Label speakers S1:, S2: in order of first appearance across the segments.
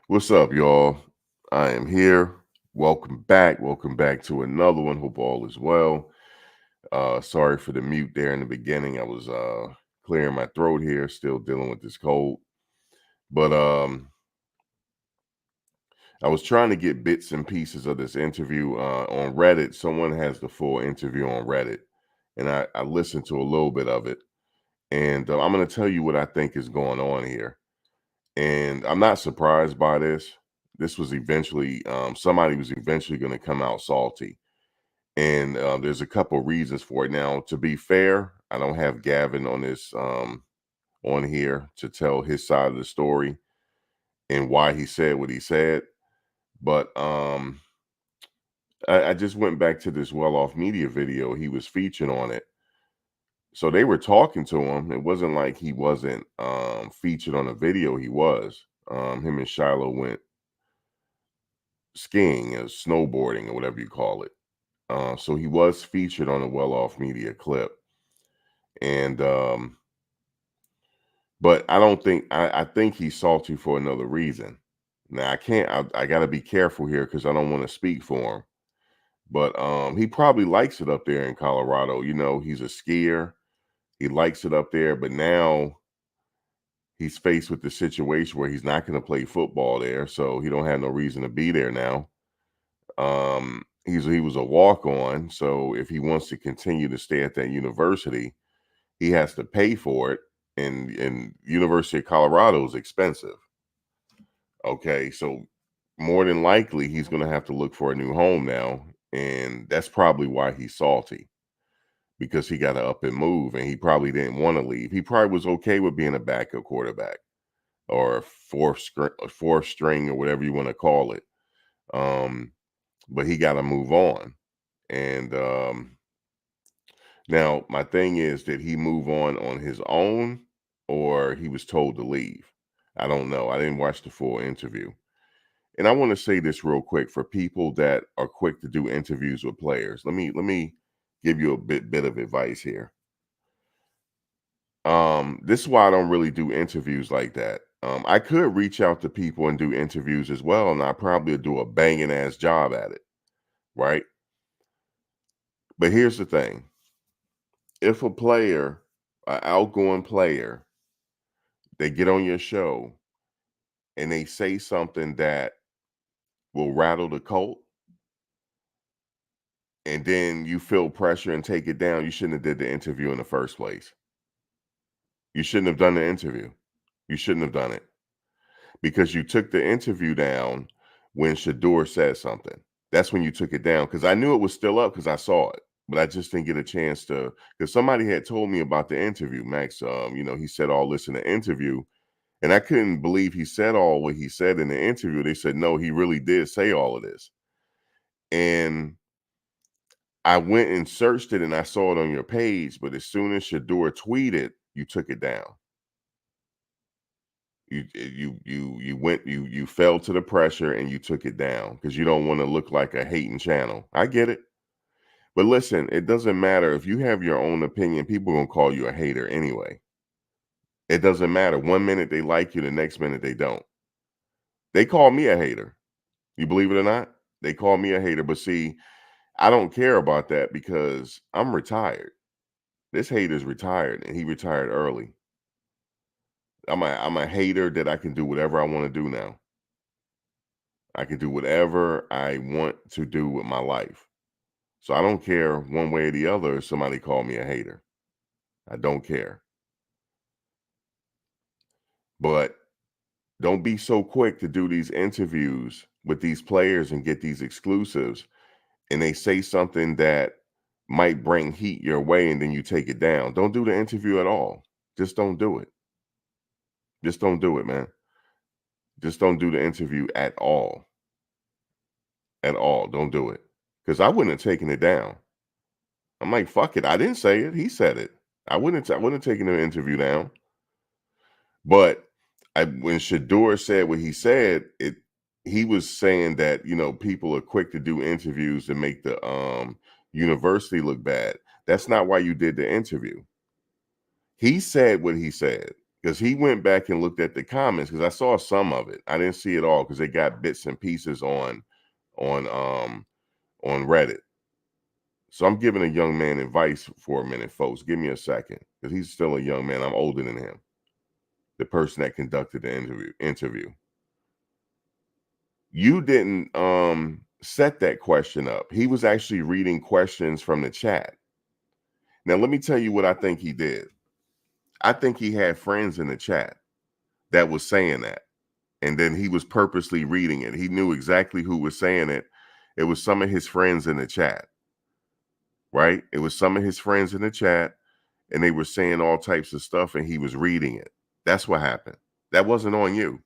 S1: What's up, y'all? I am here. Welcome back. Welcome back to another one. Hope all is well. Sorry for the mute there in the beginning. I was clearing my throat here, still dealing with this cold. But I was trying to get bits and pieces of this interview on Reddit. Someone has the full interview on Reddit, and I listened to a little bit of it. And I'm going to tell you what I think is going on here. And I'm not surprised by this. This was eventually somebody was eventually going to come out salty, and there's a couple reasons for it. Now, to be fair, I don't have Gavin on this on here to tell his side of the story and why he said what he said. But I just went back to this well-off media video he was featured on it. So they were talking to him. It wasn't like he wasn't featured on a video. He was. Him and Shiloh went skiing or snowboarding or whatever you call it. So he was featured on a well-off media clip, and but I don't think I think he's salty for another reason. Now I can't. I got to be careful here because I don't want to speak for him. But he probably likes it up there in Colorado. You know, he's a skier. He likes it up there, but now he's faced with the situation where he's not going to play football there, so he don't have no reason to be there now. He was a walk on, so if he wants to continue to stay at that university, he has to pay for it, and University of Colorado is expensive. Okay, so more than likely he's going to have to look for a new home now, and that's probably why he's salty because he got to up and move, and he probably didn't want to leave. He probably was okay with being a backup quarterback or a fourth string or whatever you want to call it. But he got to move on. And now my thing is, did he move on his own or he was told to leave? I don't know. I didn't watch the full interview. And I want to say this real quick for people that are quick to do interviews with players. Let me give you a bit of advice here. This is why I don't really do interviews like that. I could reach out to people and do interviews as well, and I probably do a banging ass job at it, right? But here's the thing: if a player, an outgoing player, they get on your show and they say something that will rattle the cult, and then you feel pressure and take it down, you shouldn't have did the interview in the first place. You shouldn't have done the interview. You shouldn't have done it because you took the interview down when Shedeur said something. That's when you took it down because I knew it was still up because I saw it, but I just didn't get a chance to because somebody had told me about the interview. Max, he said all this in the interview, and I couldn't believe he said all what he said in the interview. They said no, he really did say all of this, and I went and searched it and I saw it on your page. But as soon as Shedeur tweeted, you took it down. You fell to the pressure and you took it down because you don't want to look like a hating channel. I get it. But listen, it doesn't matter if you have your own opinion, people are gonna call you a hater anyway. It doesn't matter. One minute they like you, the next minute they don't. They call me a hater. You believe it or not? They call me a hater. But see, I don't care about that because I'm retired. This hater's retired and he retired early. I'm a hater that I can do whatever I want to do now. I can do whatever I want to do with my life. So I don't care one way or the other if somebody call me a hater. I don't care. But don't be so quick to do these interviews with these players and get these exclusives and they say something that might bring heat your way and then you take it down. Don't do the interview at all. Just don't do it. Just don't do it, man. Just don't do the interview at all. At all. Don't do it. Because I wouldn't have taken it down. I'm like, fuck it. I didn't say it. He said it. I wouldn't have taken the interview down. But when Shedeur said what he said, he was saying that people are quick to do interviews to make the university look bad. That's not why you did the interview. He said what he said. because he went back and looked at the comments, because I saw some of it. I didn't see it all because they got bits and pieces on Reddit. So I'm giving a young man advice for a minute, folks. Give me a second, because he's still a young man. I'm older than him. The person that conducted the interview. You didn't set that question up. He was actually reading questions from the chat. Now, let me tell you what I think he did. I think he had friends in the chat that was saying that. And then he was purposely reading it. He knew exactly who was saying it. It was some of his friends in the chat, right? It was some of his friends in the chat, and they were saying all types of stuff, and he was reading it. That's what happened. That wasn't on you.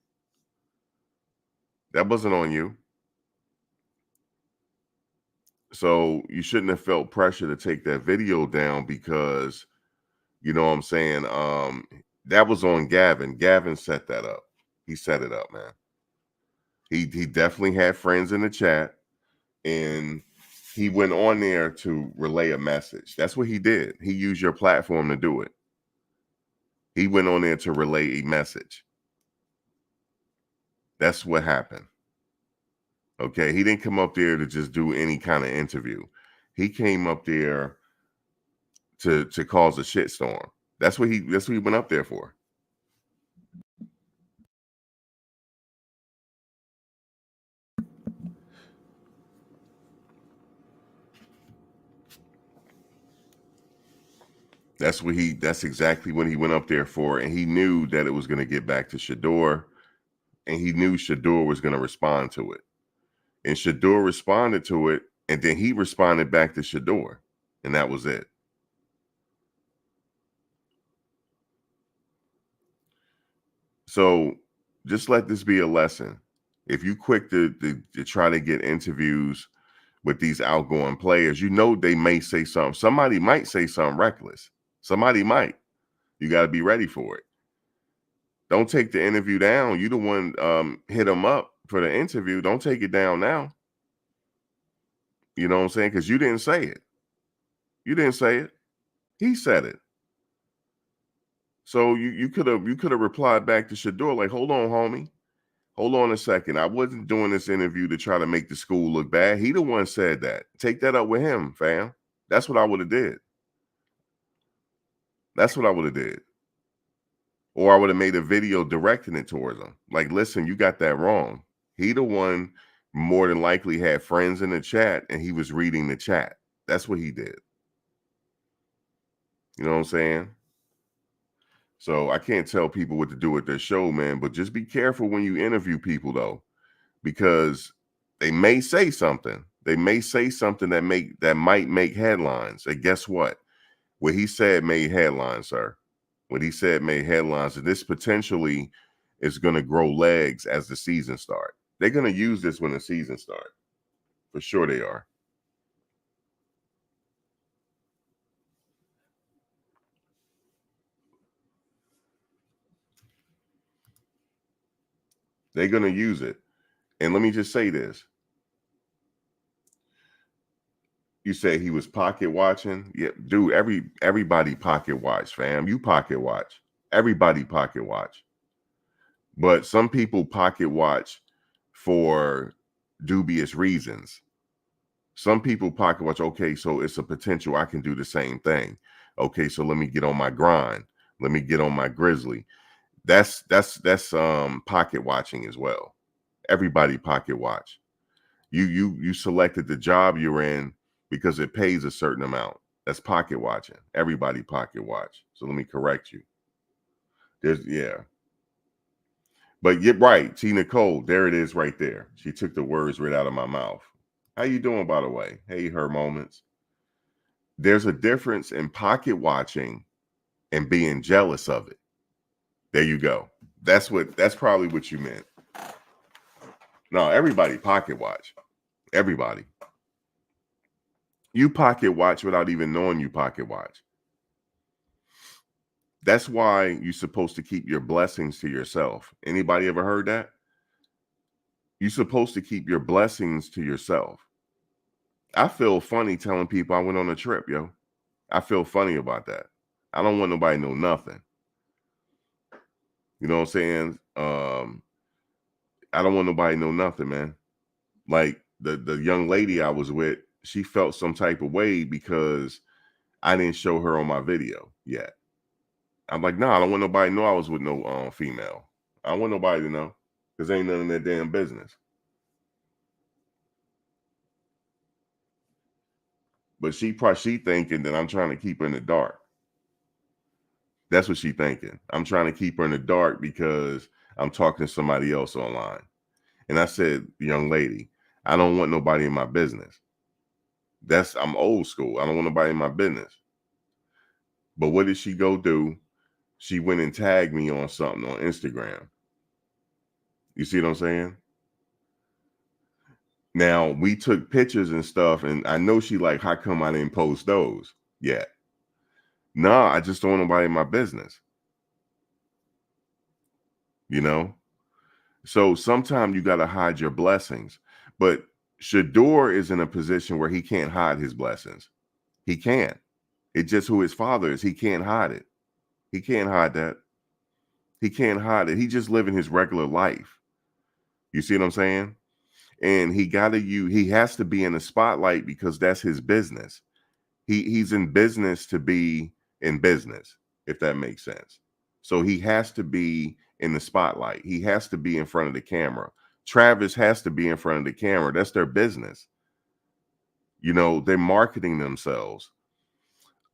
S1: That wasn't on you. So you shouldn't have felt pressure to take that video down, because, you know what I'm saying, that was on Gavin. Gavin set that up. He set it up, man. He definitely had friends in the chat, and he went on there to relay a message. That's what he did. He used your platform to do it. He went on there to relay a message. That's what happened. Okay, he didn't come up there to just do any kind of interview. He came up there to cause a shitstorm. That's what he went up there for. That's exactly what he went up there for. And he knew that it was going to get back to Shedeur, and he knew Shedeur was going to respond to it. And Shedeur responded to it, and then he responded back to Shedeur, and that was it. So just let this be a lesson. If you quick to try to get interviews with these outgoing players, you know they may say something. Somebody might say something reckless. Somebody might. You got to be ready for it. Don't take the interview down. You the one hit them up for the interview. Don't take it down now. You know what I'm saying? Because you didn't say it. You didn't say it. He said it. So you could have replied back to Shedeur like, hold on, homie. Hold on a second. I wasn't doing this interview to try to make the school look bad. He the one said that. Take that up with him, fam. That's what I would have did. That's what I would have did. Or I would have made a video directing it towards him. Like, listen, you got that wrong. He the one more than likely had friends in the chat, and he was reading the chat. That's what he did. You know what I'm saying? So I can't tell people what to do with their show, man, but just be careful when you interview people, though, because they may say something. They may say something that might make headlines. And guess what? What he said made headlines, sir. What he said made headlines, and this potentially is going to grow legs as the season starts. They're going to use this when the season starts. For sure they are. They're going to use it. And let me just say this. You say he was pocket watching? Yeah, dude, everybody pocket watch, fam. You pocket watch. Everybody pocket watch. But some people pocket watch for dubious reasons. Some people pocket watch, okay, so it's a potential I can do the same thing. Okay, so let me get on my grind. Let me get on my grizzly. That's pocket watching as well. Everybody pocket watch. You selected the job you're in because it pays a certain amount. That's pocket watching. Everybody pocket watch. So let me correct you. Yeah. But you're right, T. Nicole, there it is right there. She took the words right out of my mouth. How you doing, by the way? Hey, her moments. There's a difference in pocket watching and being jealous of it. There you go. That's probably what you meant. No, everybody pocket watch. Everybody. You pocket watch without even knowing you pocket watch. That's why you're supposed to keep your blessings to yourself. Anybody ever heard that? You're supposed to keep your blessings to yourself. I feel funny telling people I went on a trip, yo. I feel funny about that. I don't want nobody to know nothing. You know what I'm saying? I don't want nobody to know nothing, man. Like the young lady I was with, she felt some type of way because I didn't show her on my video yet. I'm like, nah, I don't want nobody to know I was with no female. I don't want nobody to know because ain't none of their damn business. But she thinking that I'm trying to keep her in the dark. That's what she thinking. I'm trying to keep her in the dark because I'm talking to somebody else online. And I said, young lady, I don't want nobody in my business. I'm old school. I don't want nobody in my business. But what did she go do? She went and tagged me on something on Instagram. You see what I'm saying? Now we took pictures and stuff, and I know she like, how come I didn't post those yet? Nah, I just don't want nobody in my business. You know? So sometimes you gotta hide your blessings. But Shedeur is in a position where he can't hide his blessings. He can't. It's just who his father is. He can't hide it. He can't hide that. He can't hide it. He just living his regular life. You see what I'm saying? And he has to be in the spotlight because that's his business. He's in business to be in business, if that makes sense. So he has to be in the spotlight. He has to be in front of the camera. Travis has to be in front of the camera. That's their business. You know, they're marketing themselves.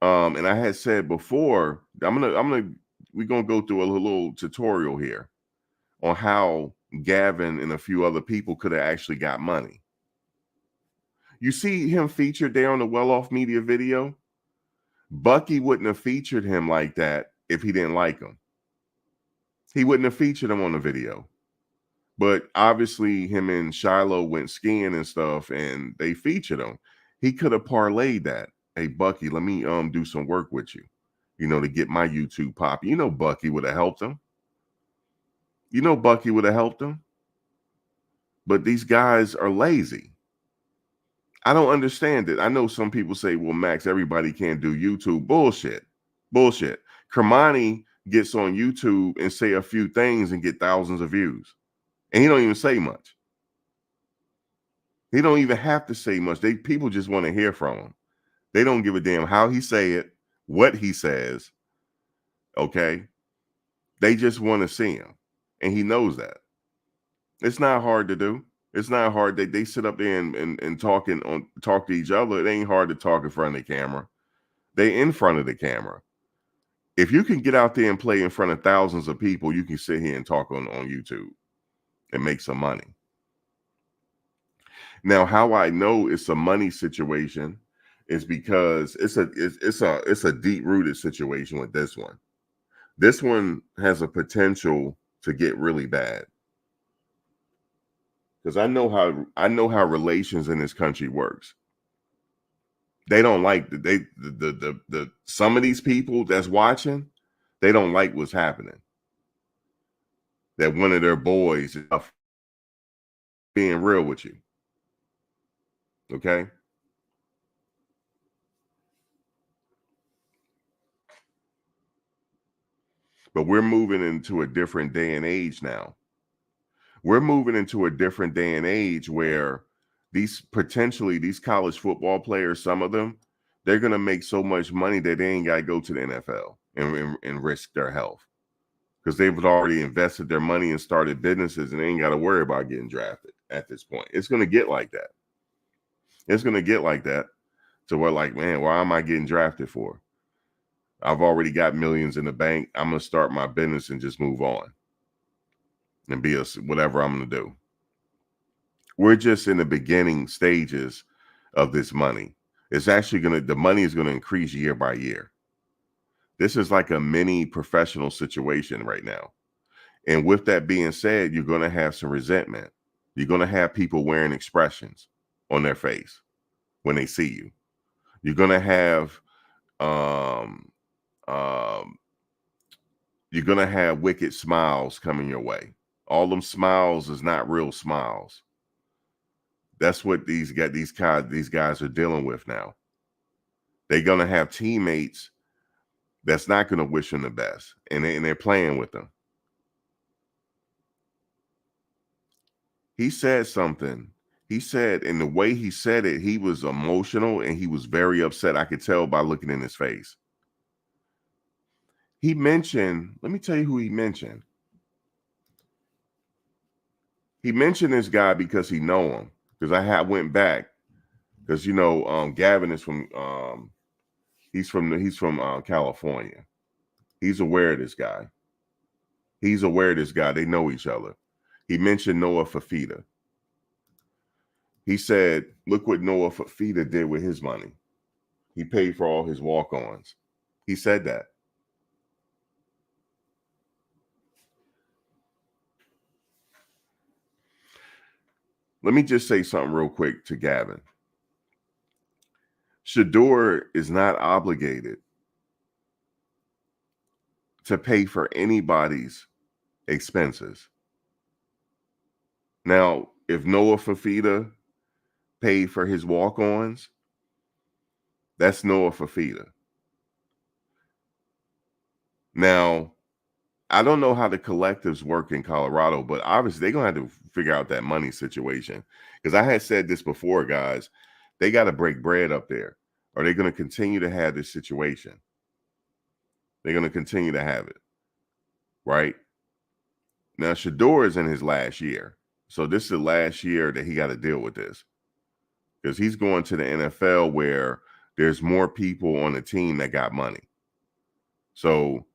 S1: And I had said before, we're gonna go through a little tutorial here on how Gavin and a few other people could have actually got money. You see him featured there on the Well Off Media video. Bucky wouldn't have featured him like that if he didn't like him. He wouldn't have featured him on the video. But obviously, him and Shiloh went skiing and stuff, and they featured him. He could have parlayed that. Hey, Bucky, let me do some work with you, to get my YouTube pop. Bucky would have helped him. Bucky would have helped him. But these guys are lazy. I don't understand it. I know some people say, well, Max, everybody can't do YouTube. Bullshit. Kermani gets on YouTube and say a few things and get thousands of views. And he don't even say much. He don't even have to say much. People just want to hear from him. They don't give a damn how he say it, what he says. Okay. They just want to see him. And he knows that. It's not hard to do. It's not hard. They sit up there and talk to each other. It ain't hard to talk in front of the camera. They in front of the camera. If you can get out there and play in front of thousands of people, you can sit here and talk on YouTube and make some money. Now, how I know it's a money situation is because it's a deep-rooted situation with this one. This one has a potential to get really bad. Because I know how relations in this country works. They don't like the some of these people that's watching, they don't like what's happening. That one of their boys is being real with you. Okay? But we're moving into a different day and age now. We're moving into a different day and age where these college football players, some of them, they're going to make so much money that they ain't got to go to the NFL and risk their health because they've already invested their money and started businesses and they ain't got to worry about getting drafted at this point. It's going to get like that. It's going to get like that to where like, man, why am I getting drafted for? I've already got millions in the bank. I'm going to start my business and just move on and be whatever I'm going to do. We're just in the beginning stages of this money. It's actually the money is going to increase year by year. This is like a mini professional situation right now. And with that being said, you're going to have some resentment. You're going to have people wearing expressions on their face when they see you. You're going to have, you're going to have wicked smiles coming your way. All them smiles is not real smiles. That's what these guys are dealing with now. They're going to have teammates that's not going to wish them the best, and they're playing with them. He said something. He said, and the way he said it, he was emotional and he was very upset. I could tell by looking in his face. He mentioned, let me tell you who he mentioned. He mentioned this guy because he know him. Because I went back. Because Gavin is from he's from California. He's aware of this guy. They know each other. He mentioned Noah Fafita. He said, look what Noah Fafita did with his money. He paid for all his walk-ons. He said that. Let me just say something real quick to Gavin. Shedeur is not obligated to pay for anybody's expenses. Now, if Noah Fafita paid for his walk-ons, that's Noah Fafita. Now, I don't know how the collectives work in Colorado, but obviously they're going to have to figure out that money situation. Because I had said this before, guys. They got to break bread up there. Or they're going to continue to have this situation. They're going to continue to have it. Right? Now, Shedeur is in his last year. So this is the last year that he got to deal with this. Because he's going to the NFL where there's more people on the team that got money. So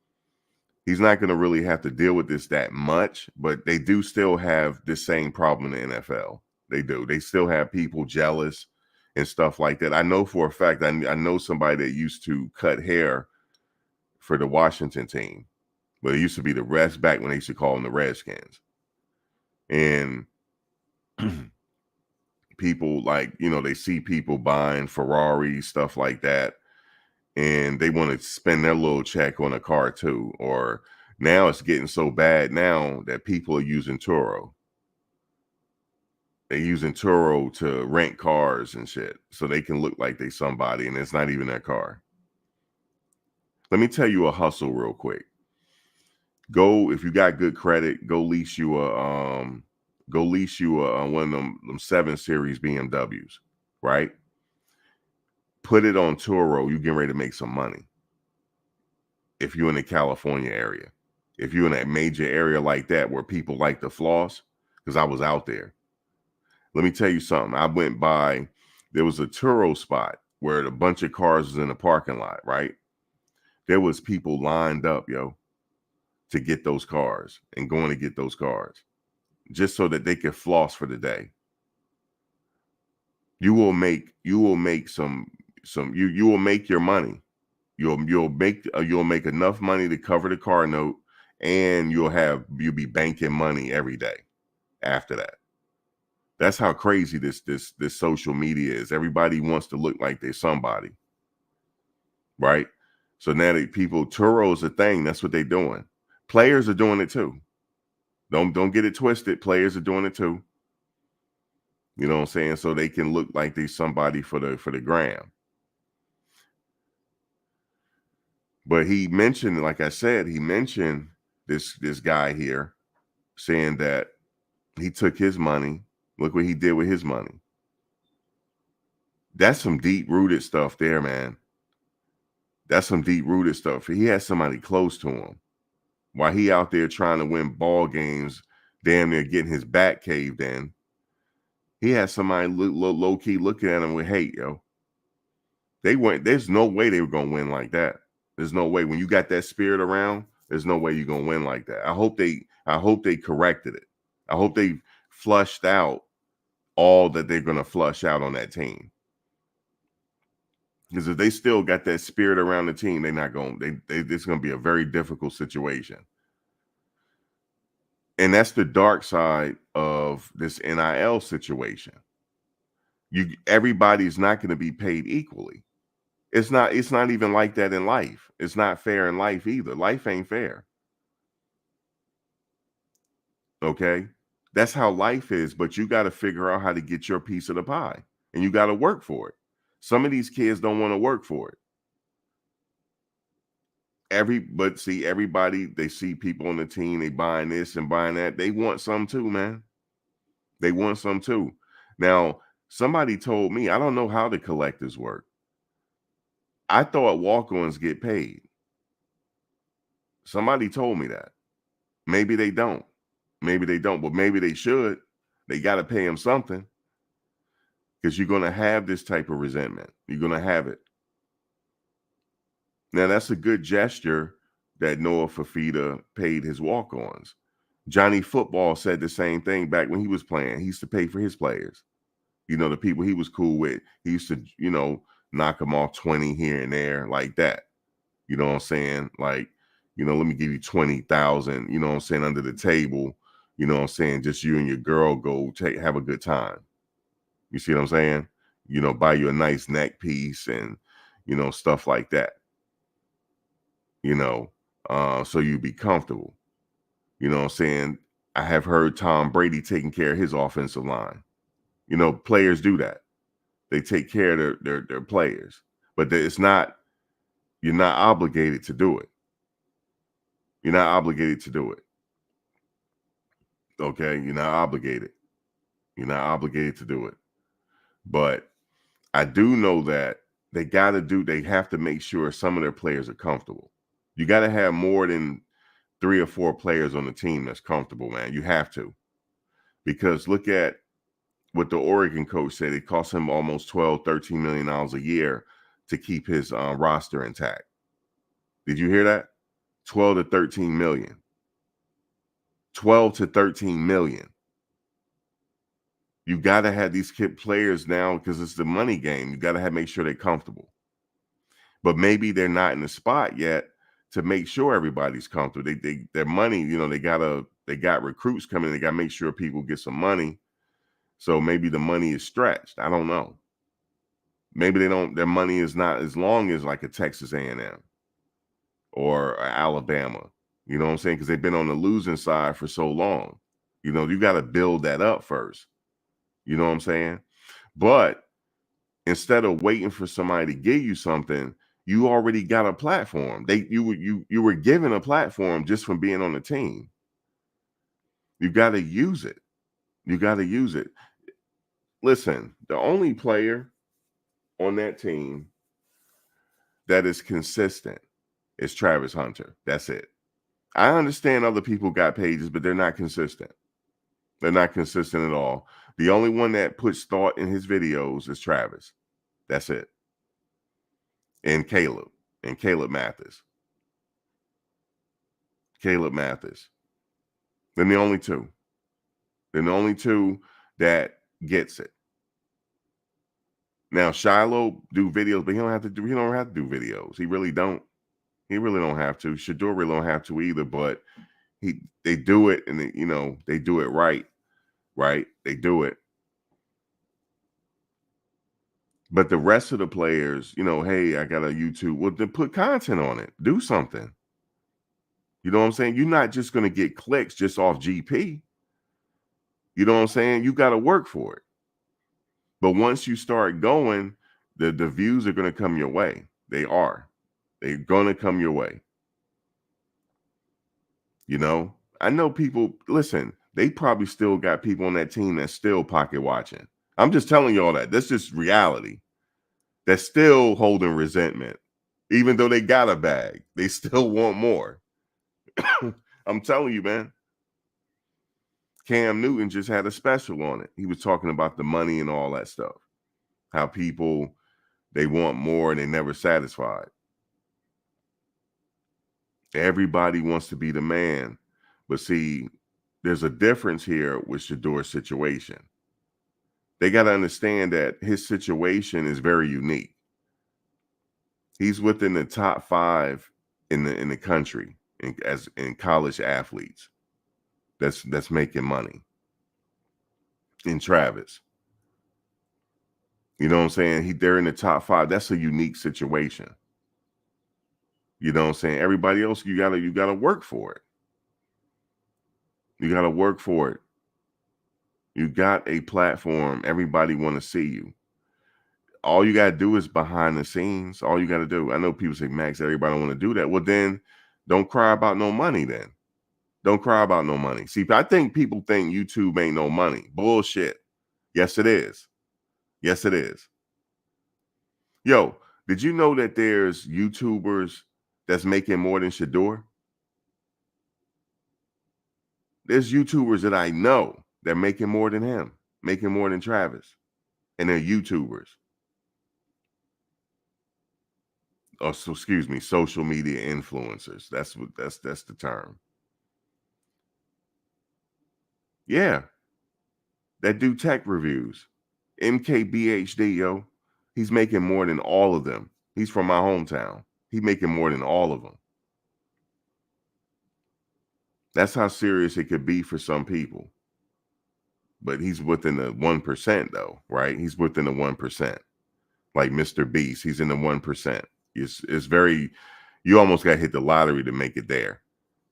S1: he's not going to really have to deal with this that much, but they do still have the same problem in the NFL. They do. They still have people jealous and stuff like that. I know for a fact, I know somebody that used to cut hair for the Washington team, but it used to be the Reds back when they used to call them the Redskins. And people they see people buying Ferraris, stuff like that, and they want to spend their little check on a car too. Or now it's getting so bad now that people are using Turo. They're using Turo to rent cars and shit so they can look like they somebody and it's not even their car. Let me tell you a hustle real quick. Go, if you got good credit, go lease you a one of them 7 Series BMWs, right? Put it on Turo. You getting ready to make some money. If you're in the California area, if you're in a major area like that where people like to floss, because I was out there. Let me tell you something. I went by, there was a Turo spot where a bunch of cars was in the parking lot, right? There was people lined up, to get those cars and going to get those cars just so that they could floss for the day. You will make your money. You'll make enough money to cover the car note, and you'll be banking money every day after that. That's how crazy this social media is. Everybody wants to look like they're somebody, right? So now Turo is a thing. That's what they're doing. Players are doing it too. Don't get it twisted. Players are doing it too. You know what I'm saying? So they can look like they're somebody for the gram. But he mentioned, like I said, this guy here saying that he took his money. Look what he did with his money. That's some deep-rooted stuff there, man. That's some deep-rooted stuff. He had somebody close to him while he out there trying to win ball games, damn near getting his back caved in. He had somebody low-key looking at him with hate, yo. There's no way they were going to win like that. There's no way. When you got that spirit around, there's no way you're going to win like that. I hope they corrected it. I hope they flushed out all that they're going to flush out on that team. Because if they still got that spirit around the team, they're not going. It's going to be a very difficult situation. And that's the dark side of this NIL situation. Everybody's not going to be paid equally. It's not even like that in life. It's not fair in life either. Life ain't fair. Okay? That's how life is, but you got to figure out how to get your piece of the pie, and you got to work for it. Some of these kids don't want to work for it. Everybody, they see people on the team, they buying this and buying that. They want some too, man. They want some too. Now, somebody told me, I don't know how the collectors work. I thought walk-ons get paid. Somebody told me that. Maybe they don't. Maybe they don't, but maybe they should. They got to pay him something because you're going to have this type of resentment. You're going to have it. Now, that's a good gesture that Noah Fafita paid his walk-ons. Johnny Football said the same thing back when he was playing. He used to pay for his players. You know, the people he was cool with, he used to, knock them off 20 here and there like that. You know what I'm saying? Like, let me give you 20,000, you know what I'm saying, under the table. You know what I'm saying? Just you and your girl go have a good time. You see what I'm saying? Buy you a nice neck piece and, stuff like that. So you be comfortable. You know what I'm saying? I have heard Tom Brady taking care of his offensive line. Players do that. They take care of their players. But you're not obligated to do it. You're not obligated to do it. Okay? You're not obligated. You're not obligated to do it. But I do know that they have to make sure some of their players are comfortable. You got to have more than 3 or 4 players on the team that's comfortable, man. You have to. Because look at what the Oregon coach said. It cost him almost $12, $13 million a year to keep his roster intact. Did you hear that? 12 to 13 million. 12 to 13 million. You got to have these kid players now because it's the money game. You got to make sure they're comfortable. But maybe they're not in the spot yet to make sure everybody's comfortable. Their money, they got recruits coming. They got to make sure people get some money. So maybe the money is stretched. I don't know. Maybe their money is not as long as like a Texas A&M or Alabama. You know what I'm saying? Because they've been on the losing side for so long. You got to build that up first. You know what I'm saying? But instead of waiting for somebody to give you something, you already got a platform. You were given a platform just from being on the team. You got to use it. You got to use it. Listen, the only player on that team that is consistent is Travis Hunter. That's it. I understand other people got pages, but they're not consistent. They're not consistent at all. The only one that puts thought in his videos is Travis. That's it. And Caleb Mathis. Caleb Mathis. They're the only two. They're the only two that gets it. Now Shiloh do videos, but he don't have to do videos. He really don't. He really don't have to. Shedeur really don't have to either, but they do it, and they do it right. Right? They do it. But the rest of the players, hey, I got a YouTube. Well, then put content on it. Do something. You know what I'm saying? You're not just going to get clicks just off GP. You know what I'm saying? You got to work for it. But once you start going, the views are going to come your way. They are. They're going to come your way. I know people, listen, they probably still got people on that team that's still pocket watching. I'm just telling you all that. That's just reality. That's still holding resentment. Even though they got a bag, they still want more. I'm telling you, man. Cam Newton just had a special on it. He was talking about the money and all that stuff. How people, they want more and they never satisfied. Everybody wants to be the man. But see, there's a difference here with Shedeur's situation. They got to understand that his situation is very unique. He's within the top 5 in the country in college athletes that's making money. In Travis. You know what I'm saying? They're in the top 5. That's a unique situation. You know what I'm saying? Everybody else, you gotta work for it. You gotta work for it. You got a platform. Everybody want to see you. All you gotta do is behind the scenes. All you gotta do. I know people say, Max, everybody want to do that. Well, then don't cry about no money then. Don't cry about no money. See, I think people think YouTube ain't no money. Bullshit. Yes, it is. Yes, it is. Yo, did you know that there's YouTubers that's making more than Shedeur? There's YouTubers that I know that making more than him, making more than Travis, and they're YouTubers. Or so, excuse me, social media influencers. That's the term. Yeah, that do tech reviews. MKBHD, yo, he's making more than all of them. He's from my hometown. He's making more than all of them. That's how serious it could be for some people. But he's within the 1% though, right? He's within the 1%. Like Mr. Beast, he's in the 1%. It's very, you almost got to hit the lottery to make it there,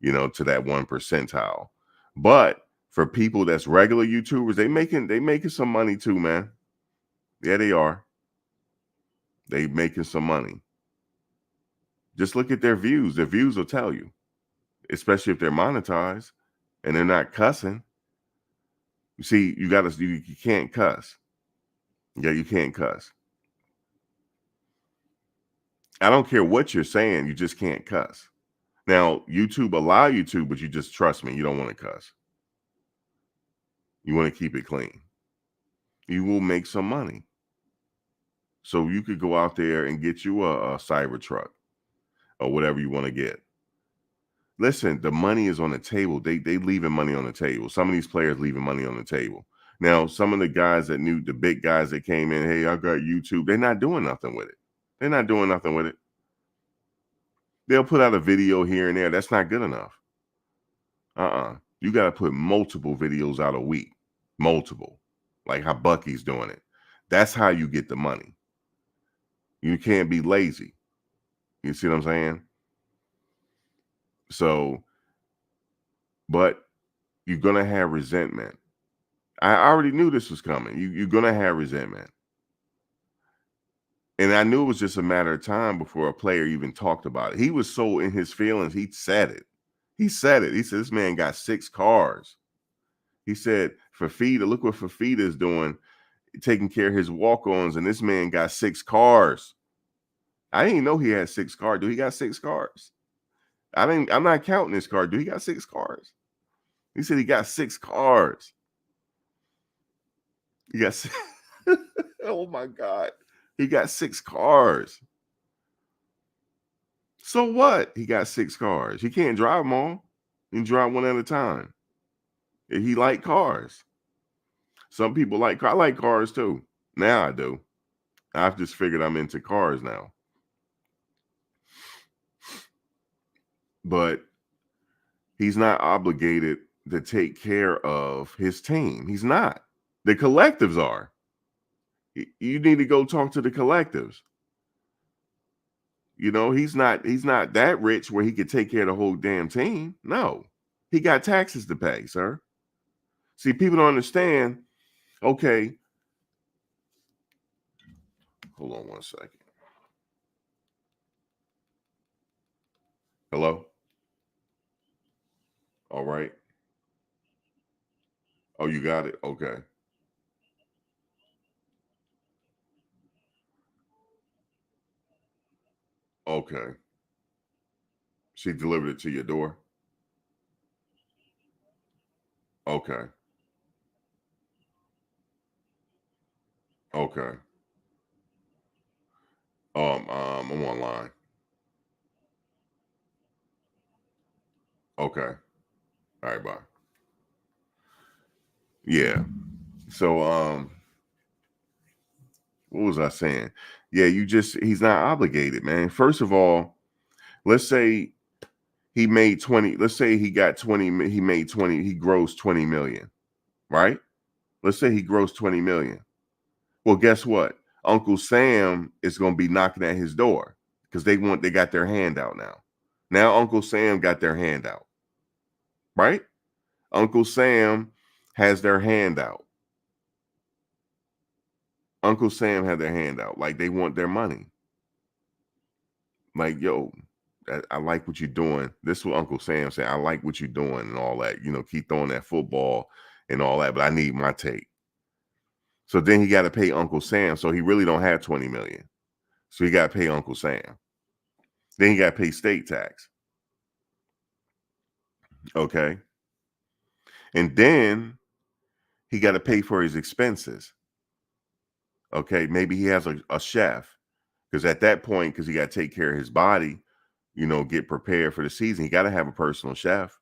S1: to that 1 percentile. But for people that's regular YouTubers, they making some money too, man. Yeah, they are. They making some money. Just look at their views. Their views will tell you, especially if they're monetized and they're not cussing. You see, you can't cuss. Yeah, you can't cuss. I don't care what you're saying, you just can't cuss. Now, YouTube allow you to, but you just trust me, you don't want to cuss. You want to keep it clean. You will make some money. So you could go out there and get you a cyber truck or whatever you want to get. Listen, the money is on the table. They leaving money on the table. Some of these players leaving money on the table. Now, some of the guys that knew the big guys that came in, hey, I got YouTube. They're not doing nothing with it. They're not doing nothing with it. They'll put out a video here and there. That's not good enough. You got to put multiple videos out a week. Multiple. Like how Bucky's doing it. That's how you get the money. You can't be lazy. You see what I'm saying? So, but you're going to have resentment. I already knew this was coming. You're going to have resentment. And I knew it was just a matter of time before a player even talked about it. He was so in his feelings, he said it. He said it. He said, this man got 6 cars. He said, Fafita, look what Fafita is doing, taking care of his walk-ons, and this man got 6 cars. I didn't know he had 6 cars. Do he got 6 cars? I'm not counting his car. Do he got 6 cars? He said he got 6 cars. He got oh my God. He got 6 cars. So what? He got 6 cars. He can't drive them all. He can drive one at a time. He like cars. Some people I like cars too. Now I do. I've just figured I'm into cars now. But he's not obligated to take care of his team. He's not. The collectives are. You need to go talk to the collectives. He's not that rich where he could take care of the whole damn team. No. He got taxes to pay, sir. See, people don't understand. Okay. Hold on one second. Hello? All right. Oh, you got it? Okay. Okay. She delivered it to your door? Okay. Okay. I'm online. Okay. All right, bye. Yeah. So what was I saying? Yeah, he's not obligated, man. First of all, let's say he made 20, let's say he got 20, he made 20, he grows 20 million, right? Let's say he grows 20 million. Well, guess what? Uncle Sam is going to be knocking at his door because they got their hand out now. Now Uncle Sam got their hand out, right? Uncle Sam has their hand out. Uncle Sam had their hand out. Like they want their money. Like, yo, I like what you're doing. This is what Uncle Sam said. I like what you're doing and all that. Keep throwing that football and all that, but I need my take. So then he got to pay Uncle Sam. So he really don't have 20 million. So he got to pay Uncle Sam. Then he got to pay state tax. Okay. And then he got to pay for his expenses. Okay. Maybe he has a chef, because at that point, because he got to take care of his body, get prepared for the season. He got to have a personal chef.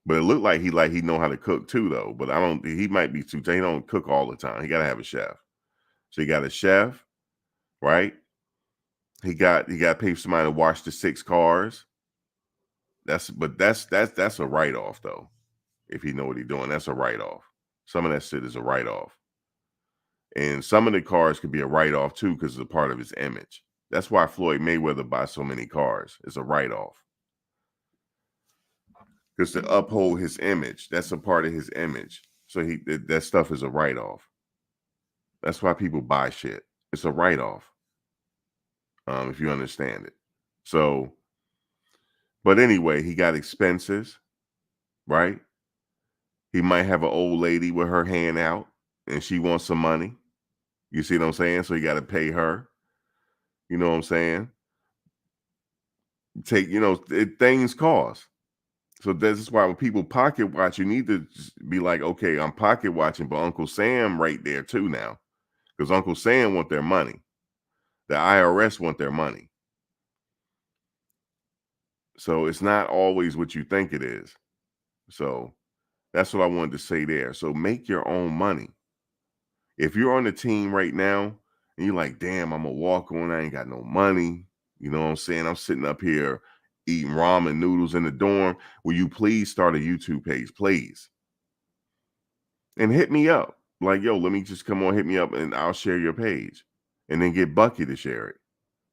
S1: But it looked like he know how to cook too, though. But he might be too. He don't cook all the time. He got to have a chef. So he got a chef, right? He got to pay for somebody to wash the 6 cars. That's a write-off, though. If he know what he's doing, that's a write-off. Some of that shit is a write-off. And some of the cars could be a write-off too, because it's a part of his image. That's why Floyd Mayweather buys so many cars. It's a write-off. Because to uphold his image, that's a part of his image. So that stuff is a write-off. That's why people buy shit. It's a write-off. If you understand it. So, but anyway, he got expenses, right? He might have an old lady with her hand out and she wants some money. You see what I'm saying? So you got to pay her. You know what I'm saying? Things cost. So this is why when people pocket watch, you need to be like, okay, I'm pocket watching, but Uncle Sam right there too now. Because Uncle Sam want their money. The IRS want their money. So it's not always what you think it is. So that's what I wanted to say there. So make your own money. If you're on the team right now and you're like, damn, I'm a walk on, I ain't got no money. You know what I'm saying? I'm sitting up here eating ramen noodles in the dorm. Will you please start a YouTube page, please? And hit me up. Like, yo, let me just come on, hit me up and I'll share your page. And then get Bucky to share it.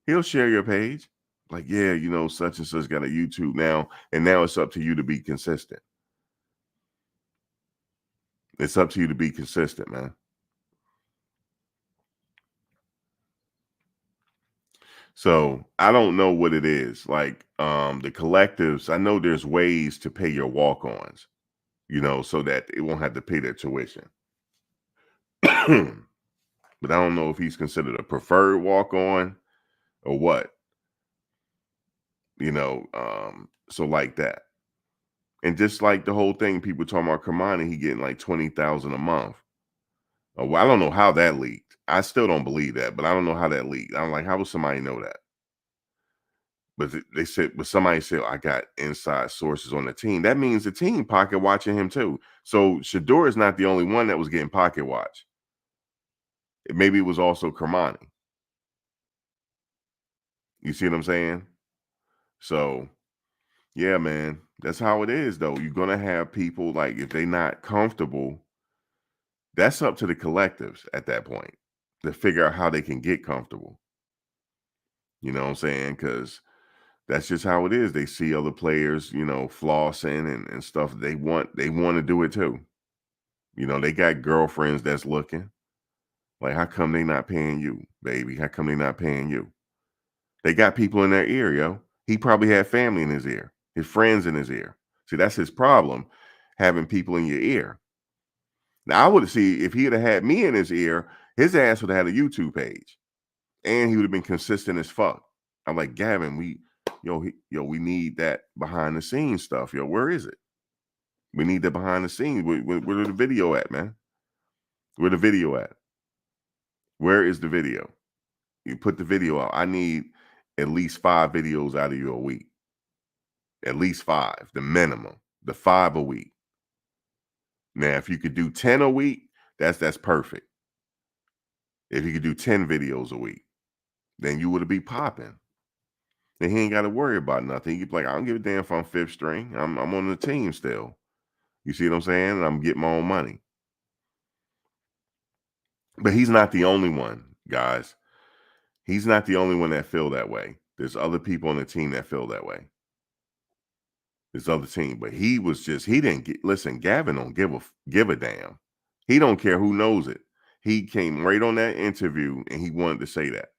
S1: He'll share your page. Like, yeah, such and such got a YouTube now. And now it's up to you to be consistent. It's up to you to be consistent, man. So I don't know what it is. Like the collectives, I know there's ways to pay your walk-ons, so that it won't have to pay their tuition. But I don't know if he's considered a preferred walk-on or what. So like that. And just like the whole thing, people talking about Kamani, he getting like $20,000 a month. Well, I don't know how that leaked. I still don't believe that, but I don't know how that leaked. I'm like, how would somebody know that? But somebody said, I got inside sources on the team. That means the team pocket watching him too. So Shedeur is not the only one that was getting pocket watch. Maybe it was also Kermani. You see what I'm saying? So, yeah, man, that's how it is, though. You're going to have people, like, if they're not comfortable, that's up to the collectives at that point to figure out how they can get comfortable. You know what I'm saying? Because that's just how it is. They see other players, flossing and stuff. They want to do it too. They got girlfriends that's looking. Like, how come they not paying you, baby? How come they not paying you? They got people in their ear, yo. He probably had family in his ear, his friends in his ear. See, that's his problem, having people in your ear. Now, I would see if he had had me in his ear, his ass would have had a YouTube page, and he would have been consistent as fuck. I'm like, Gavin, we need that behind the scenes stuff, yo. Where is it? We need the behind the scenes. Where the video at, man? Where the video at? Where is the video? You put the video out. I need at least 5 videos out of you a week. At least 5, the minimum. The 5 a week. Now, if you could do 10 a week, that's perfect. If you could do 10 videos a week, then you would be popping. And he ain't got to worry about nothing. He could be like, I don't give a damn if I'm 5th string. I'm on the team still. You see what I'm saying? And I'm getting my own money. But he's not the only one, guys. He's not the only one that feel that way. There's other people on the team that feel that way. This other team, but he didn't get. Listen, Gavin don't give a damn. He don't care who knows it. He came right on that interview and he wanted to say that.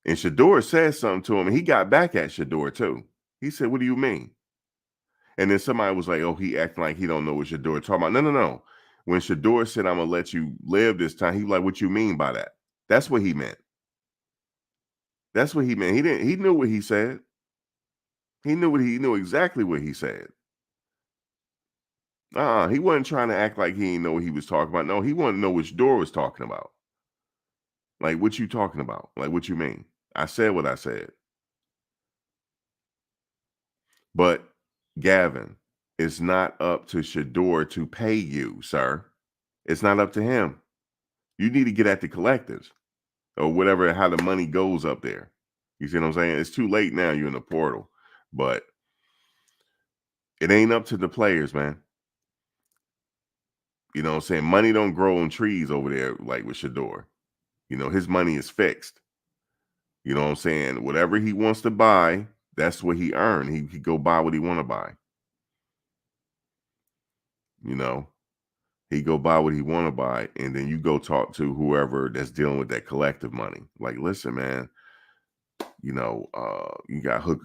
S1: And Shedeur said something to him, and he got back at Shedeur too. He said, "What do you mean?" And then somebody was like, "Oh, he acting like he don't know what Shedeur talking about." No, no, no. When Shedeur said, "I'm gonna let you live this time," he was like, "What you mean by that?" That's what he meant. That's what he meant. He didn't. He knew what he said. He knew exactly what he said. He wasn't trying to act like he didn't know what he was talking about. No, he wanted to know which door was talking about. Like, what you talking about? Like, what you mean? I said what I said. But Gavin, it's not up to Shedeur to pay you, sir. It's not up to him. You need to get at the collectives or whatever, how the money goes up there. You see what I'm saying? It's too late now. You're in the portal, but it ain't up to the players, man. You know what I'm saying? Money don't grow on trees over there like with Shedeur. You know, his money is fixed. You know what I'm saying? Whatever he wants to buy, that's what he earned. He go buy what he want to buy. You know, he go buy what he want to buy, and then you go talk to whoever that's dealing with that collective money. Like, listen, man, you got hook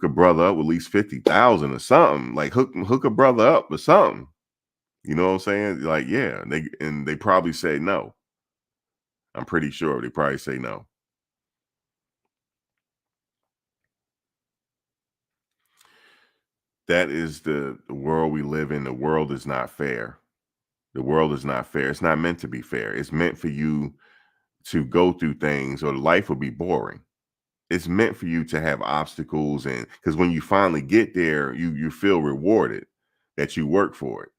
S1: a brother up with at least 50,000 or something. Like hook a brother up with something. You know what I'm saying? Like, yeah, they probably say no. I'm pretty sure they probably say no. That is the world we live in. The world is not fair. The world is not fair. It's not meant to be fair. It's meant for you to go through things or life will be boring. It's meant for you to have obstacles, and because when you finally get there, you feel rewarded that you work for it.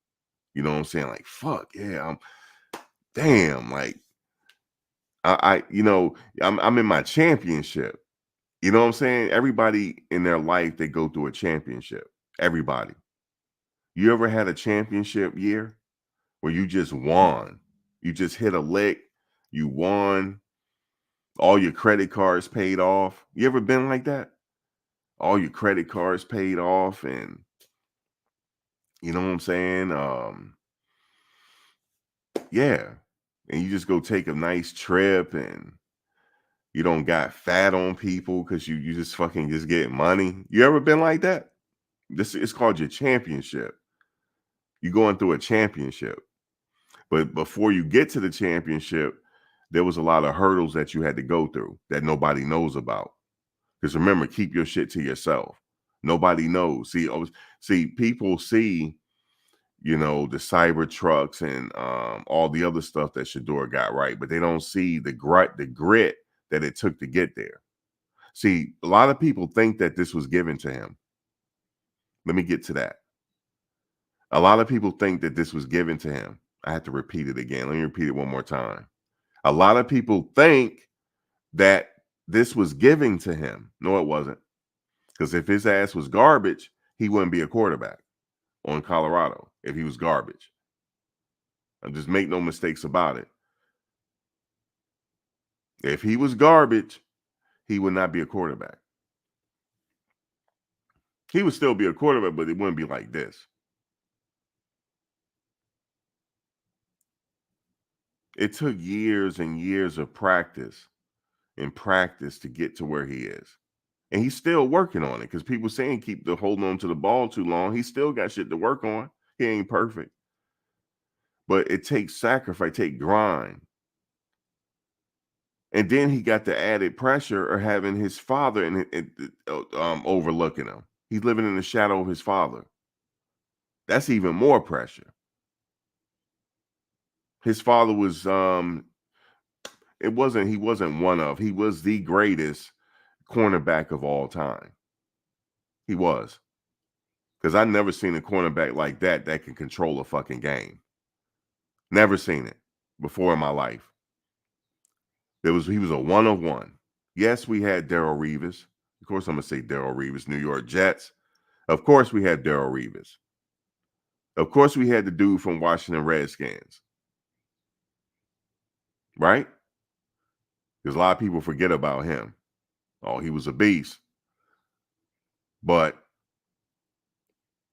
S1: You know what I'm saying? Like, fuck, yeah, I'm damn, like I'm in my championship. You know what I'm saying? Everybody in their life, they go through a championship. Everybody. You ever had a championship year where you just won? You just hit a lick, you won, all your credit cards paid off. You ever been like that? All your credit cards paid off, and you know what I'm saying? Yeah. And you just go take a nice trip, and you don't got fat on people because you just fucking just get money. You ever been like that? This is called your championship. You going through a championship. But before you get to the championship, there was a lot of hurdles that you had to go through that nobody knows about. Because remember, keep your shit to yourself. Nobody knows. See, people see, the cyber trucks and all the other stuff that Shedeur got right, but they don't see the grit that it took to get there. See, a lot of people think that this was given to him. Let me get to that. A lot of people think that this was given to him. I have to repeat it again. Let me repeat it one more time. A lot of people think that this was given to him. No, it wasn't. Because if his ass was garbage, he wouldn't be a quarterback on Colorado if he was garbage. And just make no mistakes about it. If he was garbage, he would not be a quarterback. He would still be a quarterback, but it wouldn't be like this. It took years and years of practice and practice to get to where he is. And he's still working on it because people saying keep the holding on to the ball too long. He still got shit to work on. He ain't perfect. But it takes sacrifice, take grind. And then he got the added pressure of having his father overlooking him. He's living in the shadow of his father. That's even more pressure. His father was he wasn't he was the greatest cornerback of all time. He was. Because I never seen a cornerback like that can control a fucking game. Never seen it before in my life. He was a one-on-one. Yes, we had Darrelle Revis. Of course, I'm gonna say Darrelle Revis, New York Jets. Of course, we had Darrelle Revis. Of course, we had the dude from Washington Redskins. Right? Because a lot of people forget about him. Oh, he was a beast. But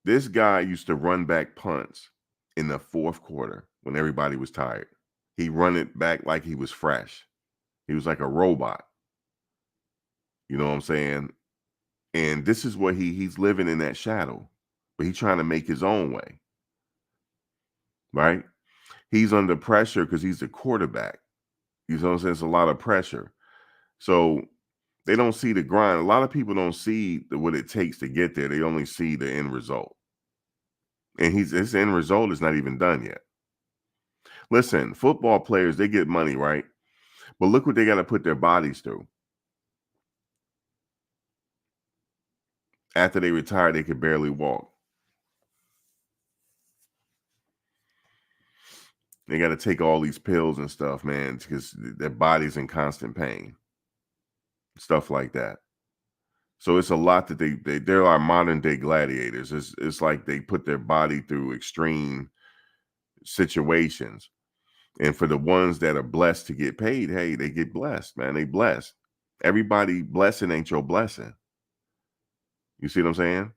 S1: this guy used to run back punts in the fourth quarter when everybody was tired. He run it back like he was fresh. He was like a robot. You know what I'm saying? And this is what he's living in that shadow, but he's trying to make his own way, right? He's under pressure because he's the quarterback. You know what I'm saying? It's a lot of pressure. So they don't see the grind. A lot of people don't see what it takes to get there. They only see the end result. And his end result is not even done yet. Listen, football players, they get money, right? But look what they got to put their bodies through. After they retire, they could barely walk. They got to take all these pills and stuff, man, because their body's in constant pain. Stuff like that. So it's a lot that they're our modern day gladiators. It's like they put their body through extreme situations. And for the ones that are blessed to get paid, hey, they get blessed, man. They blessed. Everybody blessing ain't your blessing. You see what I'm saying?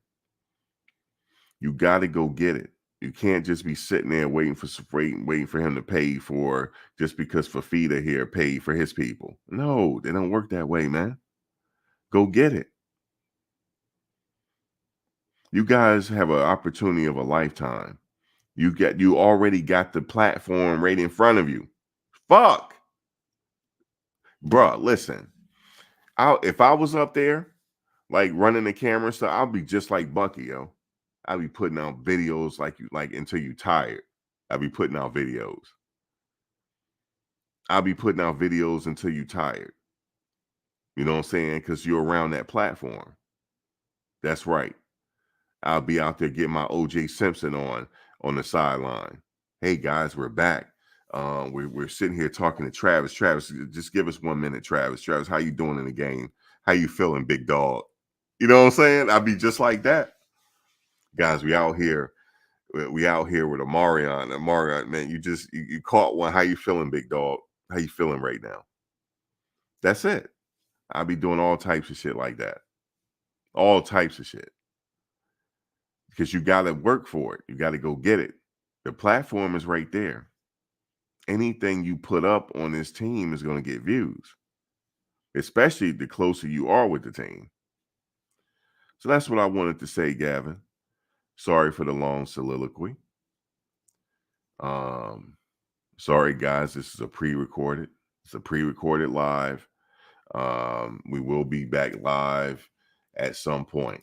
S1: You got to go get it. You can't just be sitting there waiting for him to pay for just because Fafita here paid for his people. No, they don't work that way, man. Go get it. You guys have an opportunity of a lifetime. You already got the platform right in front of you. Fuck. Bruh, listen. If I was up there, like running the camera and stuff, I'll be just like Bucky, yo. I'll be putting out videos like until you tired. I'll be putting out videos. I'll be putting out videos until you tired. You know what I'm saying? Because you're around that platform. That's right. I'll be out there getting my OJ Simpson on the sideline. Hey guys, we're back. We're sitting here talking to Travis. Travis, just give us 1 minute, Travis. Travis, how you doing in the game? How you feeling, big dog? You know what I'm saying? I'll be just like that. Guys, we out here. We out here with Amarion. Amarion, man, you caught one. How you feeling, big dog? How you feeling right now? That's it. I'll be doing all types of shit like that. All types of shit. Because you got to work for it. You got to go get it. The platform is right there. Anything you put up on this team is going to get views, especially the closer you are with the team. So that's what I wanted to say, Gavin. Sorry for the long soliloquy. Sorry, guys. This is a pre-recorded. It's a pre-recorded live. We will be back live at some point.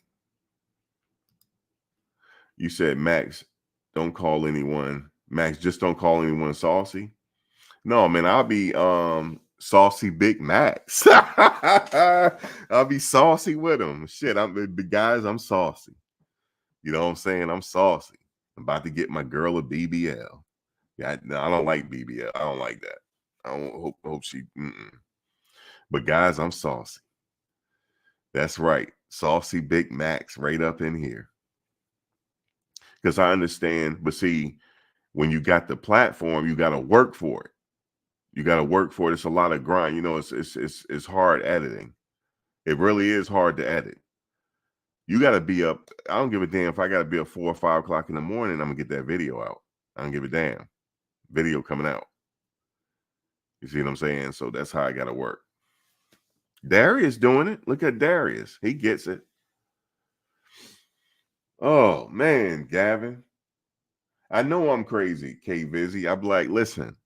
S1: You said, Max, don't call anyone. Max, just don't call anyone saucy. No, man, I'll be saucy Big Max. I'll be saucy with him. Shit, I'm saucy. You know what I'm saying? I'm saucy. I'm about to get my girl a BBL. Yeah, no, I don't like BBL. I don't like that. I don't hope she. But guys, I'm saucy. That's right, saucy Big Max, right up in here. Because I understand, but see, when you got the platform, you got to work for it. You got to work for it. It's a lot of grind. You know, it's hard editing. It really is hard to edit. You got to be up. I don't give a damn if I got to be up 4 or 5 o'clock in the morning. I'm gonna get that video out. I don't give a damn. Video coming out. You see what I'm saying? So that's how I got to work. Darius doing it. Look at Darius. He gets it. Oh man, Gavin. I know I'm crazy, K Vizzy. I'm like, listen,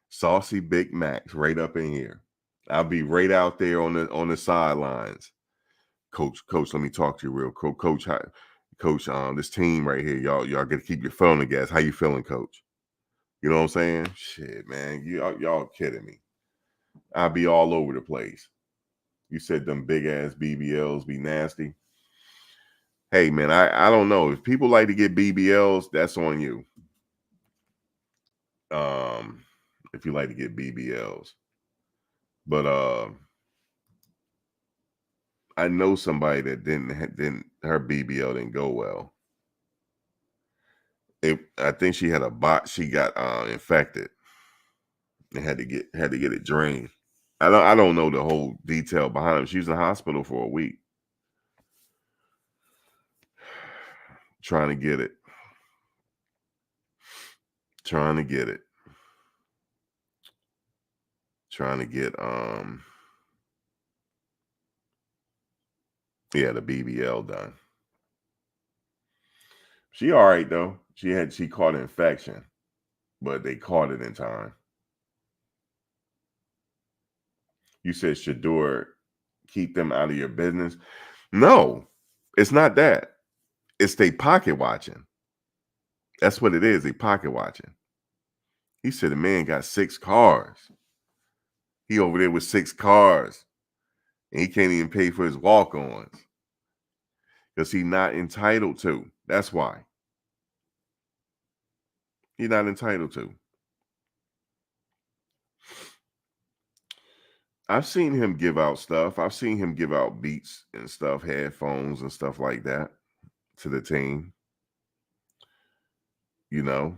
S1: saucy Big Max right up in here. I'll be right out there on the sidelines. Coach, let me talk to you real quick. Coach, this team right here, y'all gotta keep your phone on gas. How you feeling, Coach? You know what I'm saying? Shit, man. Y'all kidding me. I'll be all over the place. You said them big ass BBLs be nasty. Hey man, I don't know. If people like to get BBLs, that's on you. If you like to get BBLs. But I know somebody that didn't her BBL didn't go well. I think she had a bot. She got infected and had to get it drained. I don't know the whole detail behind it. She was in the hospital for a week trying to get it. Trying to get it. Trying to get Yeah, the BBL done. She all right though. She caught an infection, but they caught it in time. You said Shedeur, keep them out of your business. No, it's not that. It's they pocket watching. That's what it is. They pocket watching. He said the man got 6 cars. He over there with 6 cars, and he can't even pay for his walk-ons because he not entitled to. That's why he not entitled to. I've seen him give out stuff. I've seen him give out beats and stuff, headphones and stuff like that to the team. You know,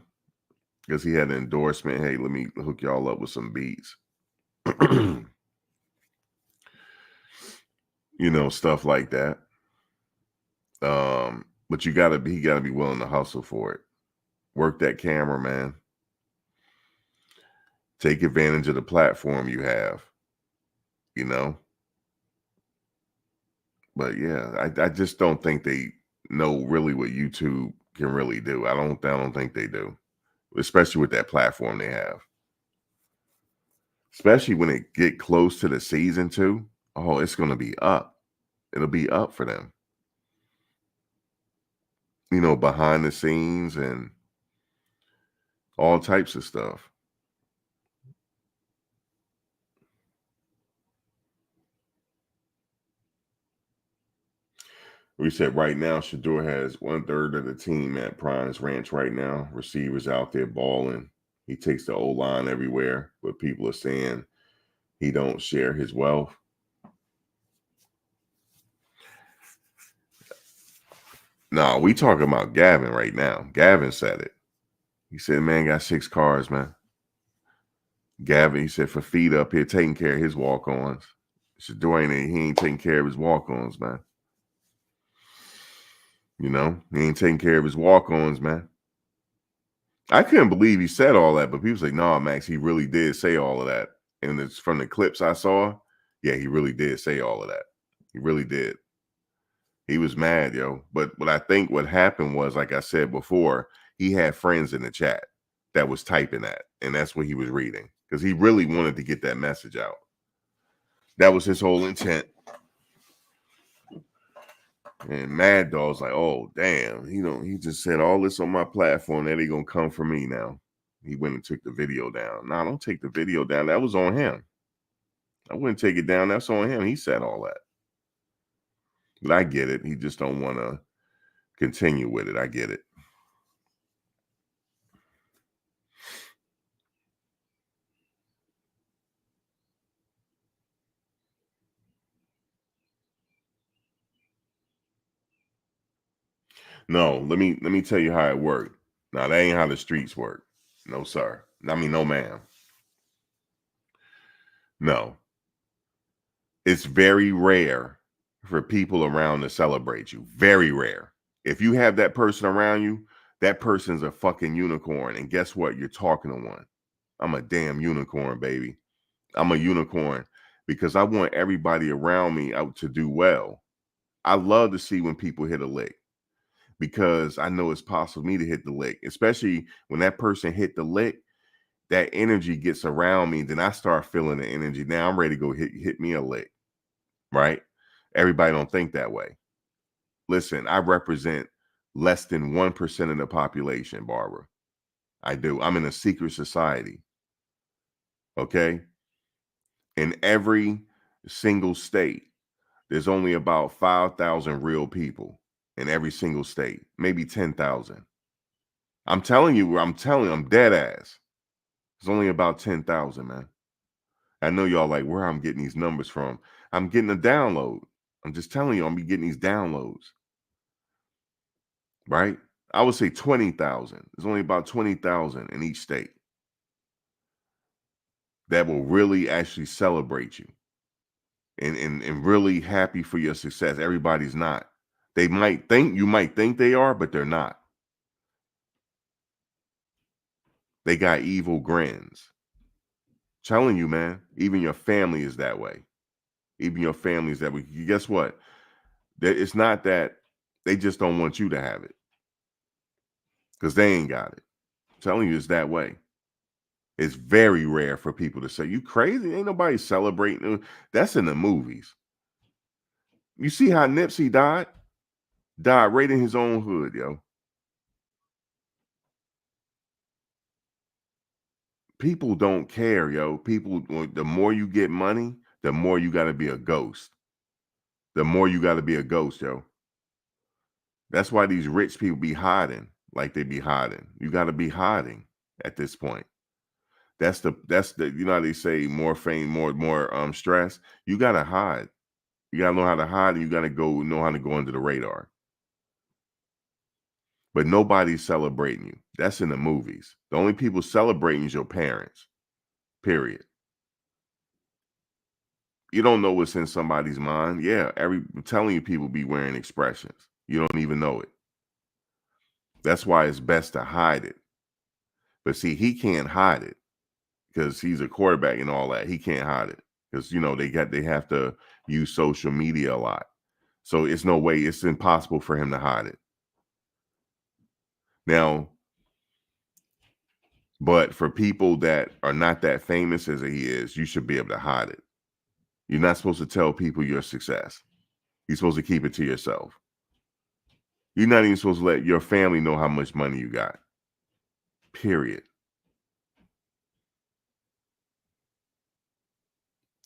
S1: because he had an endorsement. Hey, let me hook y'all up with some beats. You know, stuff like that. But he gotta be willing to hustle for it. Work that camera, man. Take advantage of the platform you have, you know. But yeah, I just don't think they know really what YouTube can really do. I don't think they do, especially with that platform they have. Especially when it get close to the season too. Oh, it's gonna be up. It'll be up for them. You know, behind the scenes and all types of stuff. We said right now, Shedeur has 1/3 of the team at Prime's Ranch right now. Receivers out there balling. He takes the O line everywhere, but people are saying he don't share his wealth. No, we talking about Gavin right now. Gavin said it. He said, "Man got 6 cars, man." Gavin, he said, for feet up here taking care of his walk-ons. Shedeur he ain't taking care of his walk-ons, man. You know, he ain't taking care of his walk-ons, man. I couldn't believe he said all that, but people say, "No, Max, he really did say all of that." And it's from the clips I saw. Yeah, he really did say all of that. He really did. He was mad, yo. But what I think what happened was, like I said before, he had friends in the chat that was typing that, and that's what he was reading because he really wanted to get that message out. That was his whole intent. And Mad Dog's like, "Oh, damn, he just said all this on my platform. That he gonna come for me now." He went and took the video down. Nah, don't take the video down. That was on him. I wouldn't take it down. That's on him. He said all that. But I get it. He just don't want to continue with it. I get it. No, let me tell you how it worked. Now that ain't how the streets work. No, sir. I mean, no, ma'am. No. It's very rare for people around to celebrate you. Very rare. If you have that person around you, that person's a fucking unicorn. And guess what? You're talking to one. I'm a damn unicorn, baby. I'm a unicorn because I want everybody around me out to do well. I love to see when people hit a lick because I know it's possible for me to hit the lick, especially when that person hit the lick, that energy gets around me. Then I start feeling the energy. Now I'm ready to go hit me a lick, right? Everybody don't think that way. Listen, I represent less than 1% of the population, Barbara. I do. I'm in a secret society. Okay. In every single state, there's only about 5,000 real people in every single state, maybe 10,000. I'm dead ass. It's only about 10,000, man. I know y'all like where I'm getting these numbers from. I'm getting a download. I'm just telling you, I'm getting these downloads, right? I would say 20,000. There's only about 20,000 in each state that will really actually celebrate you and really happy for your success. Everybody's not. You might think they are, but they're not. They got evil grins. Telling you, man, even your family is that way. Even your family is that way. Guess what? It's not that they just don't want you to have it because they ain't got it. I'm telling you, it's that way. It's very rare for people to say, "You crazy? Ain't nobody celebrating." That's in the movies. You see how Nipsey died? Died right in his own hood, yo. People don't care, yo. People, the more you get money, the more you got to be a ghost. The more you got to be a ghost, yo. That's why these rich people be hiding like they be hiding. You got to be hiding at this point. That's the you know how they say more fame, more stress. You got to hide. You got to know how to hide, and you got to know how to go under the radar. But nobody's celebrating you. That's in the movies. The only people celebrating is your parents. Period. You don't know what's in somebody's mind. Yeah, I'm telling you, people be wearing expressions. You don't even know it. That's why it's best to hide it. But see, he can't hide it because he's a quarterback and all that. He can't hide it because they have to use social media a lot. So it's no way, it's impossible for him to hide it. Now, but for people that are not that famous as he is, you should be able to hide it. You're not supposed to tell people your success. You're supposed to keep it to yourself. You're not even supposed to let your family know how much money you got. Period.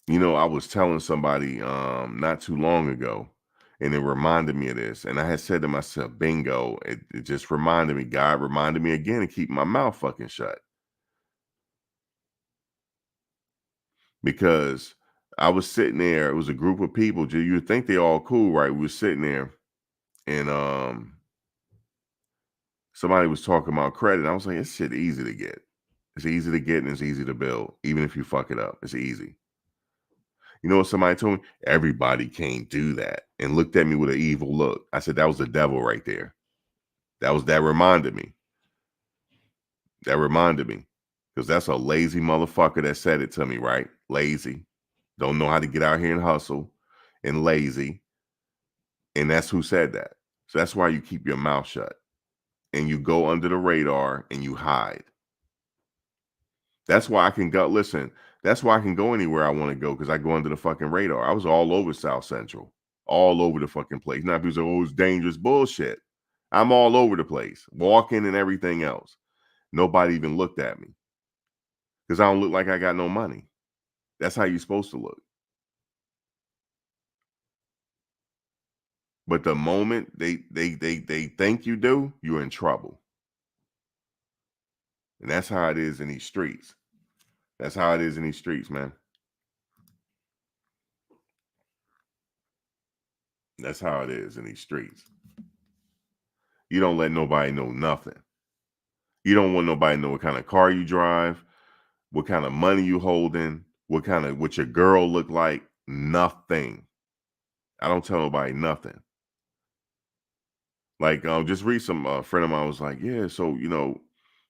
S1: I was telling somebody not too long ago, and it reminded me of this. And I had said to myself, bingo, it just reminded me, God reminded me again to keep my mouth fucking shut. Because I was sitting there, it was a group of people, you would think they all cool, right? We were sitting there and somebody was talking about credit. I was like, this shit easy to get. It's easy to get and it's easy to build. Even if you fuck it up, it's easy. You know what somebody told me? Everybody can't do that. And looked at me with an evil look. I said, that was the devil right there. That reminded me. That reminded me. Because that's a lazy motherfucker that said it to me, right? Lazy. Don't know how to get out here and hustle and lazy. And that's who said that. So that's why you keep your mouth shut and you go under the radar and you hide. That's why I can go. Listen, that's why I can go anywhere I want to go because I go under the fucking radar. I was all over South Central, all over the fucking place. Now people say, "Oh, it's dangerous." Bullshit. I'm all over the place, walking and everything else. Nobody even looked at me because I don't look like I got no money. That's how you're supposed to look. But the moment they think you do, you're in trouble. And that's how it is in these streets. That's how it is in these streets, man. That's how it is in these streets. You don't let nobody know nothing. You don't want nobody to know what kind of car you drive, what kind of money you holding, what your girl look like. Nothing. I don't tell nobody nothing. Like just read some friend of mine was like, yeah. So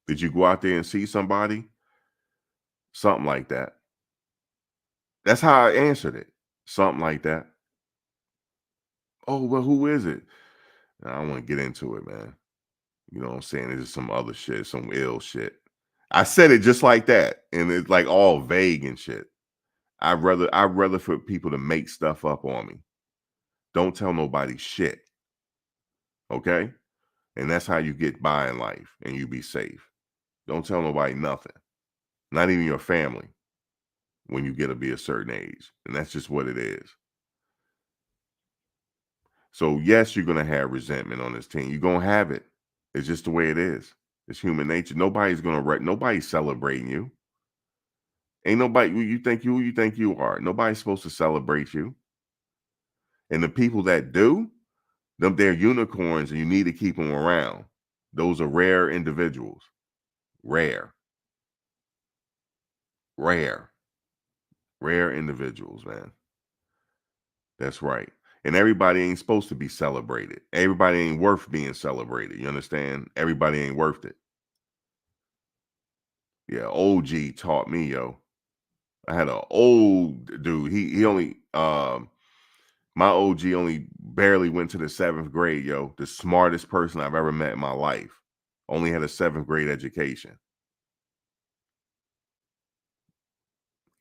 S1: did you go out there and see somebody? Something like that. That's how I answered it. Something like that. Oh well, who is it? I don't want to get into it, man. You know what I'm saying? It's just some other shit, some ill shit. I said it just like that, and it's like all vague and shit. I'd rather for people to make stuff up on me. Don't tell nobody shit. Okay? And that's how you get by in life and you be safe. Don't tell nobody nothing. Not even your family when you get to be a certain age. And that's just what it is. So yes, you're gonna have resentment on this team. You're gonna have it. It's just the way it is. It's human nature. Nobody's celebrating you. Ain't nobody who you think you are. Nobody's supposed to celebrate you. And the people that do, they're unicorns and you need to keep them around. Those are rare individuals. Rare. Rare. Rare individuals, man. That's right. And everybody ain't supposed to be celebrated. Everybody ain't worth being celebrated. You understand? Everybody ain't worth it. Yeah, OG taught me, yo. I had an old dude. He only My OG only barely went to the 7th grade, yo. The smartest person I've ever met in my life. Only had a 7th grade education.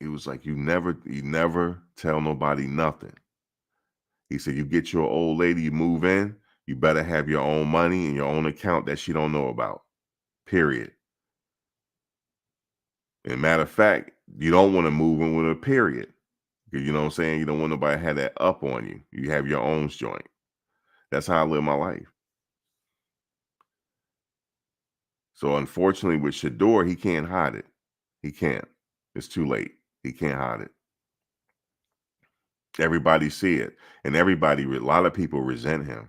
S1: He was like, you never tell nobody nothing. He said, you get your old lady, you move in, you better have your own money and your own account that she don't know about. Period. And matter of fact, you don't want to move in with a period. You know what I'm saying? You don't want nobody to have that up on you. You have your own joint. That's how I live my life. So unfortunately with Shedeur, he can't hide it. He can't. It's too late. He can't hide it. Everybody see it. And a lot of people resent him.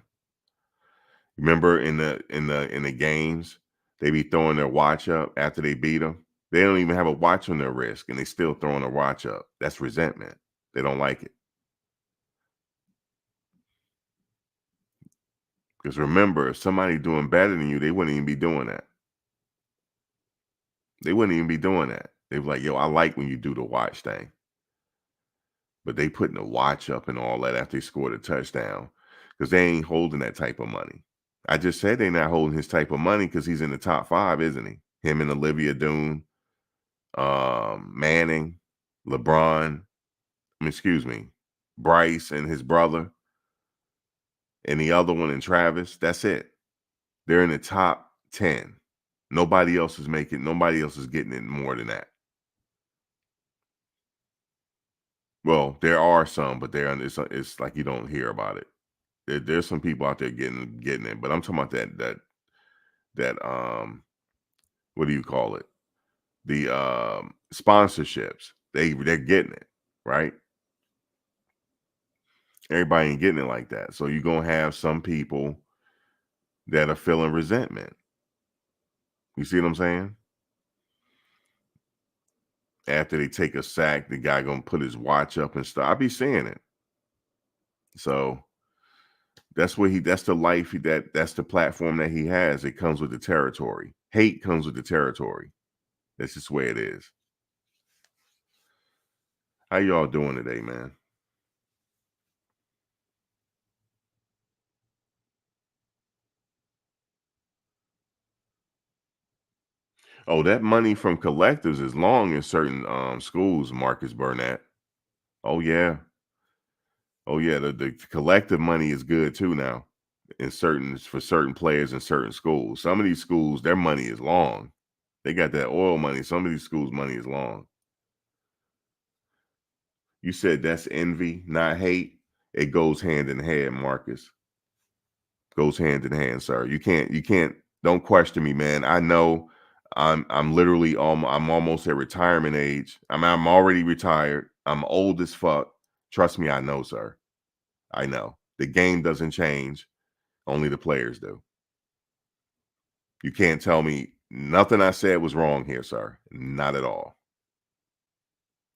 S1: Remember in the games, they be throwing their watch up after they beat them. They don't even have a watch on their wrist, and they still throwing their watch up. That's resentment. They don't like it. Because remember, if somebody doing better than you, they wouldn't even be doing that. They wouldn't even be doing that. They be like, yo, I like when you do the watch thing. But they putting the watch up and all that after they scored a touchdown because they ain't holding that type of money. I just said they're not holding his type of money because he's in the top 5, isn't he? Him and Olivia Doon, Manning, LeBron, excuse me, Bryce and his brother, and the other one and Travis. That's it. They're in the top 10. Nobody else is getting it more than that. Well, there are some, but it's like you don't hear about it. There's some people out there getting it, but I'm talking about that what do you call it? The sponsorships. They're getting it, right? Everybody ain't getting it like that. So you're gonna have some people that are feeling resentment. You see what I'm saying? After they take a sack, the guy gonna put his watch up and stuff. I be seeing it. So that's the life that's the platform that he has. It comes with the territory. Hate comes with the territory. That's just the way it is. How y'all doing today, man? Oh, that money from collectives is long in certain schools, Marcus Burnett. Oh yeah. Oh yeah, the collective money is good too now for certain players in certain schools. Some of these schools, their money is long. They got that oil money. Some of these schools' money is long. You said that's envy, not hate. It goes hand in hand, Marcus. Goes hand in hand, sir. You can't don't question me, man. I know I'm literally I'm almost at retirement age. I'm already retired. I'm old as fuck. Trust me, I know, sir. I know. The game doesn't change. Only the players do. You can't tell me nothing I said was wrong here, sir. Not at all.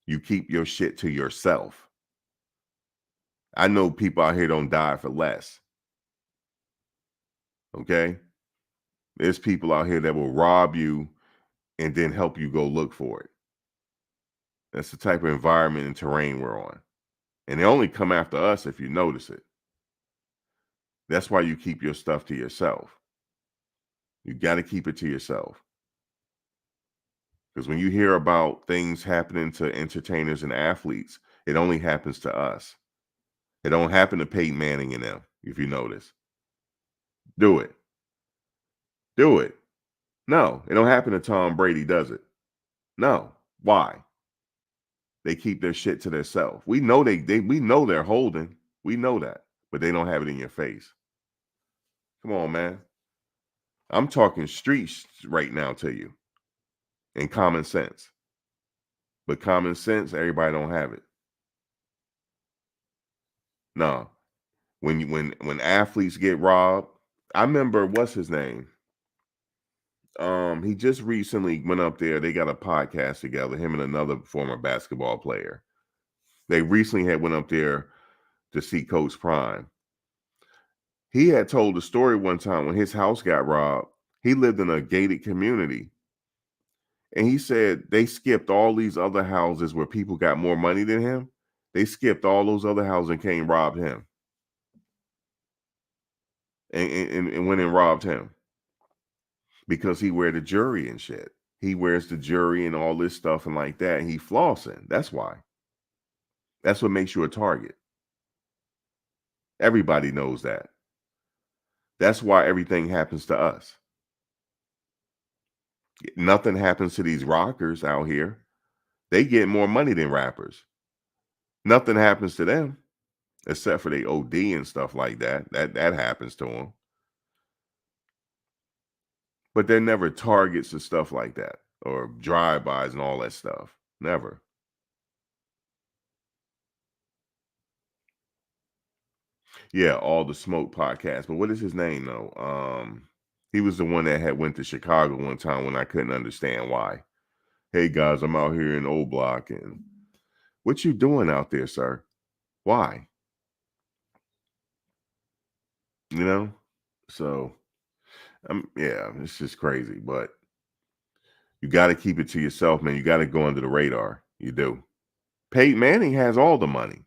S1: You keep your shit to yourself. I know people out here don't die for less. Okay? There's people out here that will rob you and then help you go look for it. That's the type of environment and terrain we're on. And they only come after us if you notice it. That's why you keep your stuff to yourself. You got to keep it to yourself. Because when you hear about things happening to entertainers and athletes, it only happens to us. It don't happen to Peyton Manning and them, if you notice. Do it. Do it. No, it don't happen to Tom Brady, does it? No. Why? They keep their shit to themselves. We know we know they're holding. We know that, but they don't have it in your face. Come on, man. I'm talking streets right now to you and common sense. But common sense, everybody don't have it. No. When athletes get robbed, I remember what's his name? He just recently went up there. They got a podcast together, him and another former basketball player. They recently had went up there to see Coach Prime. He had told a story one time when his house got robbed. He lived in a gated community. And he said they skipped all these other houses where people got more money than him. They skipped all those other houses and came robbed him, and went and robbed him because he wear the jury and shit. He wears the jury and all this stuff and like that. And he flossing. That's why. That's what makes you a target. Everybody knows that. That's why everything happens to us. Nothing happens to these rockers out here. They get more money than rappers. Nothing happens to them except for they OD and stuff like that. That happens to them. But they're never targets and stuff like that, or drive-bys and all that stuff. Never. Yeah, All the Smoke podcast. But what is his name though? He was the one that had went to Chicago one time when I couldn't understand why. Hey guys, I'm out here in Old Block, and what you doing out there, sir? Why? You know? So yeah, it's just crazy. But you got to keep it to yourself, man. You got to go under the radar. You do. Peyton Manning has all the money.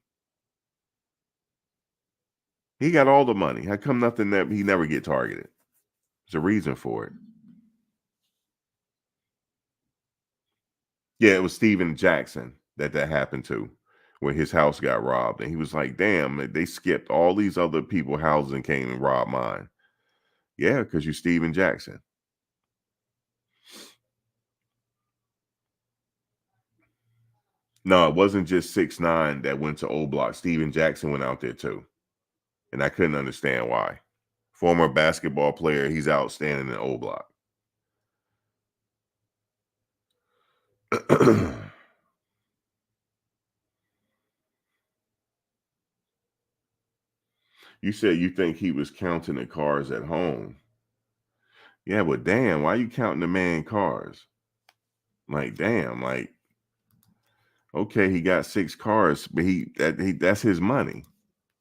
S1: He got all the money. How come nothing that he never get targeted? There's a reason for it. Yeah, it was Steven Jackson that happened to, where his house got robbed, and he was like, "Damn, they skipped all these other people's houses and came and robbed mine." Yeah, because you're Steven Jackson. No, it wasn't just 6ix9ine that went to Old Block. Steven Jackson went out there too, and I couldn't understand why. Former basketball player, he's outstanding in Old Block. You said you think he was counting the cars at home. Yeah, but damn, why you counting the man cars? Like, damn, like, okay, he got 6 cars, but that's his money.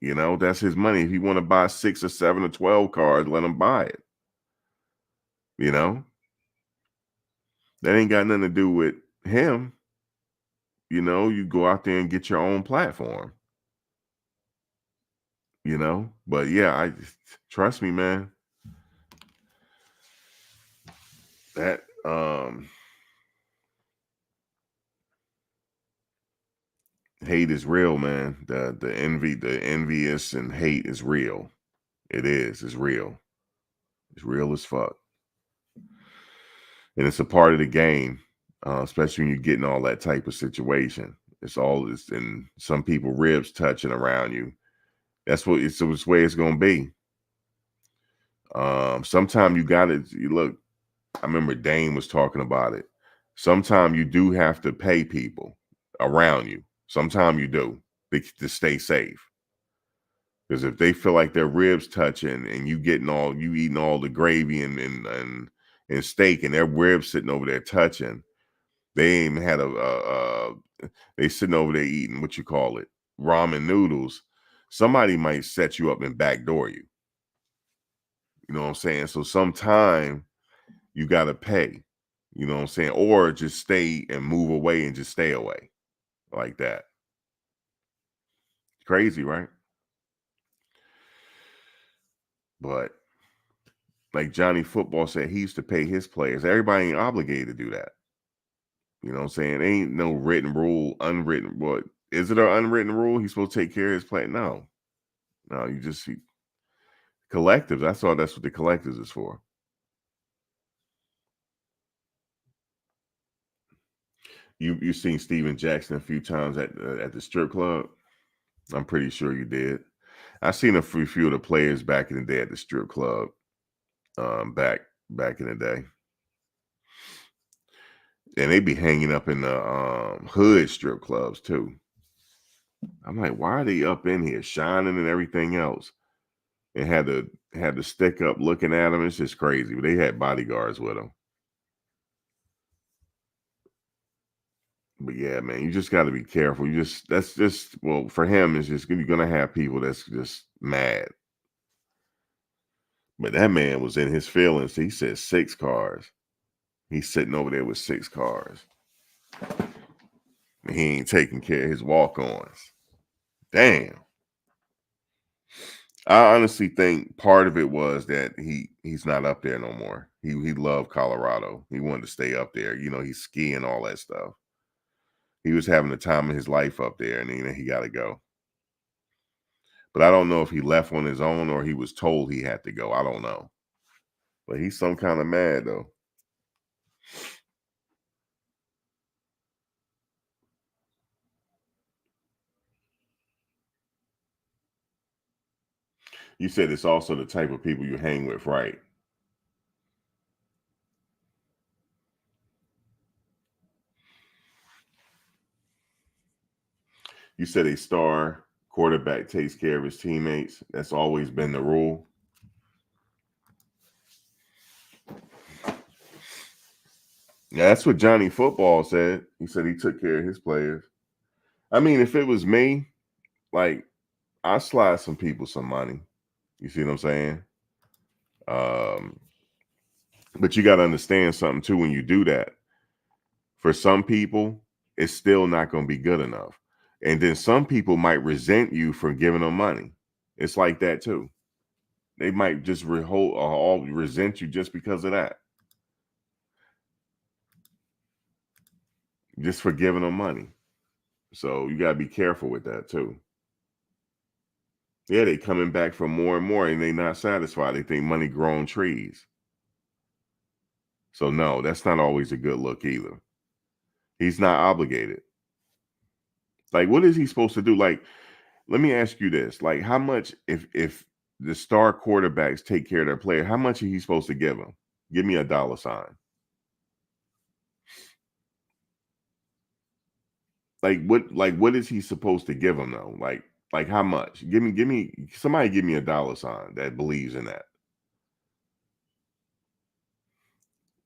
S1: You know, that's his money. If you want to buy 6 or 7 or 12 cars, let him buy it. You know, that ain't got nothing to do with him. You know, you go out there and get your own platform. You know, but yeah, I trust me, man. That hate is real, man. The envious and hate is real. It is. It's real. It's real as fuck. And it's a part of the game, especially when you're getting all that type of situation. It's all this, and some people ribs touching around you. That's what it's the way it's gonna be. Sometimes you gotta look. I remember Dane was talking about it. Sometimes you do have to pay people around you. Sometimes you do to stay safe. Because if they feel like their ribs touching and you eating all the gravy and steak and their ribs sitting over there touching, they ain't had they sitting over there eating what you call it, ramen noodles. Somebody might set you up and backdoor you. You know what I'm saying? So sometime you gotta pay. You know what I'm saying? Or just stay and move away and just stay away like that. Crazy, right? But like Johnny Football said, he used to pay his players. Everybody ain't obligated to do that. You know what I'm saying? Ain't no written rule, unwritten. What is it? An unwritten rule? He's supposed to take care of his play? No, no. Collectives. I thought that's what the collectives is for. You seen Steven Jackson a few times at the strip club? I'm pretty sure you did. I seen a few of the players back in the day at the strip club. Back in the day, and they be hanging up in the hood strip clubs too. I'm like, why are they up in here shining and everything else? And had to stick up looking at them. It's just crazy. But they had bodyguards with them. But yeah, man, you just got to be careful. That's just well for him. It's just you're gonna have people that's just mad. But that man was in his feelings. He said 6 cars. He's sitting over there with 6 cars. And he ain't taking care of his walk-ons. Damn. I honestly think part of it was that he's not up there no more. He loved Colorado. He wanted to stay up there. You know, he's skiing, all that stuff. He was having the time of his life up there, and then he got to go. But I don't know if he left on his own or he was told he had to go. I don't know. But he's some kind of mad though. You said it's also the type of people you hang with, right? You said a star quarterback takes care of his teammates. That's always been the rule. Yeah, that's what Johnny Football said. He said he took care of his players. I mean, if it was me, like I slide some people some money. You see what I'm saying? Um, but you got to understand something too when you do that. For some people, it's still not going to be good enough. And then some people might resent you for giving them money. It's like that too. They might just all resent you just because of that, just for giving them money. So you got to be careful with that too. Yeah, they coming back for more and more, and they not satisfied. They think money grown trees. So no, that's not always a good look either. He's not obligated. Like, what is he supposed to do? Like, let me ask you this: like, how much if the star quarterbacks take care of their player, how much are he supposed to give them? Give me a dollar sign. Like what is he supposed to give them though? Like how much? Give me somebody give me a dollar sign that believes in that.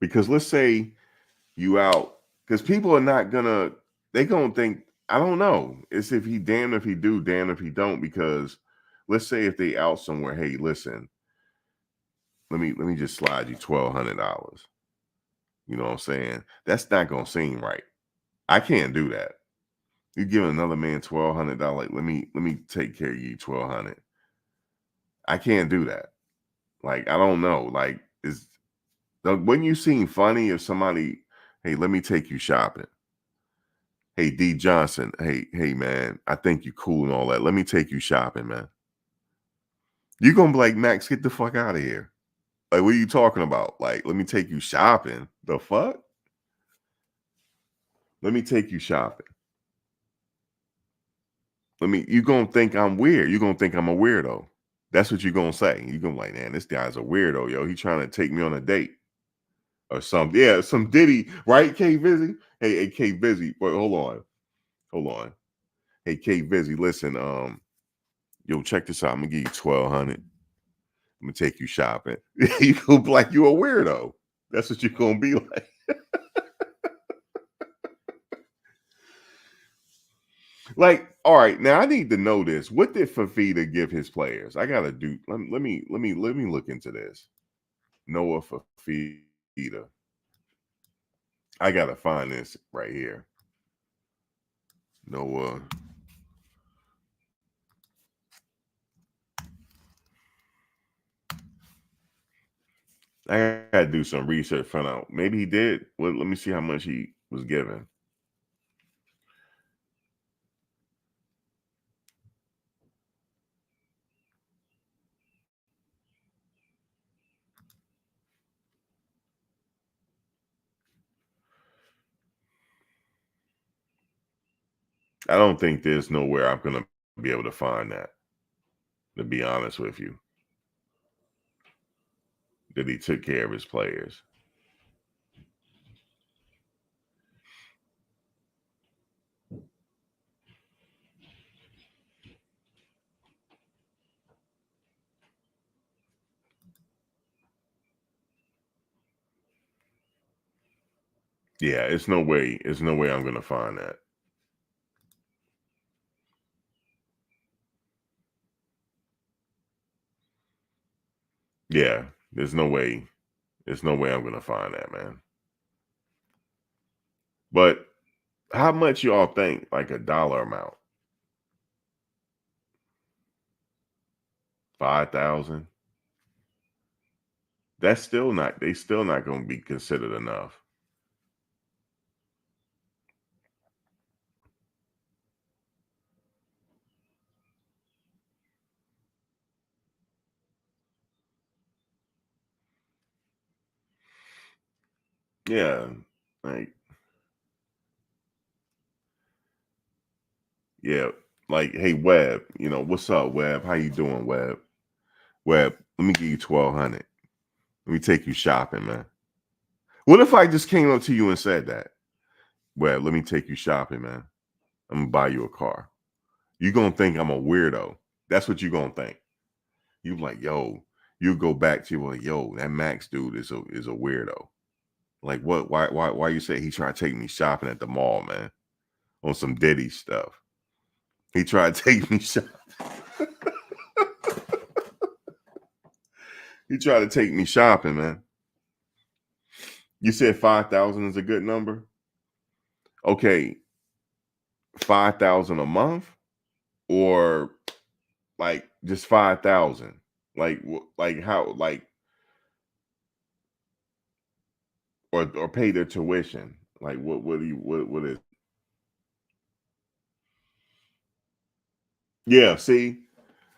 S1: Because let's say you out because people are not gonna they gonna think I don't know. It's if he damn if he do, damn if he don't, because let's say if they out somewhere, hey, listen, let me just slide you $1,200. You know what I'm saying? That's not gonna seem right. I can't do that. You give another man $1,200, like, let me take care of you 1,200. I can't do that. Like, I don't know. Like, is when you seem funny if somebody, hey, let me take you shopping. Hey, D Johnson, hey man, I think you cool and all that. Let me take you shopping, man. You're gonna be like, Max, get the fuck out of here. Like, what are you talking about? Like, let me take you shopping. The fuck? Let me take you shopping. You gonna think I'm weird. You're gonna think I'm a weirdo. That's what you're gonna say. You're gonna be like, man, this guy's a weirdo, yo. He trying to take me on a date or something. Yeah, some Diddy, right? K Vizzy. Hey, K Vizzy. Wait, hold on. Hey, K Vizzy, listen, yo, check this out. I'm gonna give you 1,200. I'm gonna take you shopping. You gonna be like you a weirdo. That's what you're gonna be like. Like, all right, now I need to know this. What did Fafita give his players? I gotta do. Let me look into this. Noah Fafita. I gotta find this right here. Noah. I gotta do some research. Find out. Maybe he did. Well, let me see how much he was given. I don't think there's nowhere I'm gonna be able to find that. To be honest with you, that he took care of his players. Yeah, it's no way. It's no way I'm gonna find that. Yeah, there's no way. There's no way I'm gonna find that, man. But how much y'all think? Like a dollar amount? 5,000. That's still not. They still not going to be considered enough. Yeah, like yeah, like hey Webb, what's up, Webb? How you doing, Webb? Webb, let me give you 1,200. Let me take you shopping, man. What if I just came up to you and said that? Webb, let me take you shopping, man. I'm gonna buy you a car. You gonna think I'm a weirdo. That's what you gonna think. You like, yo, you go back to like, yo, that Max dude is a weirdo. Like what? Why you say he trying to take me shopping at the mall, man? On some Diddy stuff. He tried to take me shopping. He tried to take me shopping, man. You said 5,000 is a good number. Okay, 5,000 a month, or like just 5,000. Like how or pay their tuition. Like what do you what is? Yeah, see,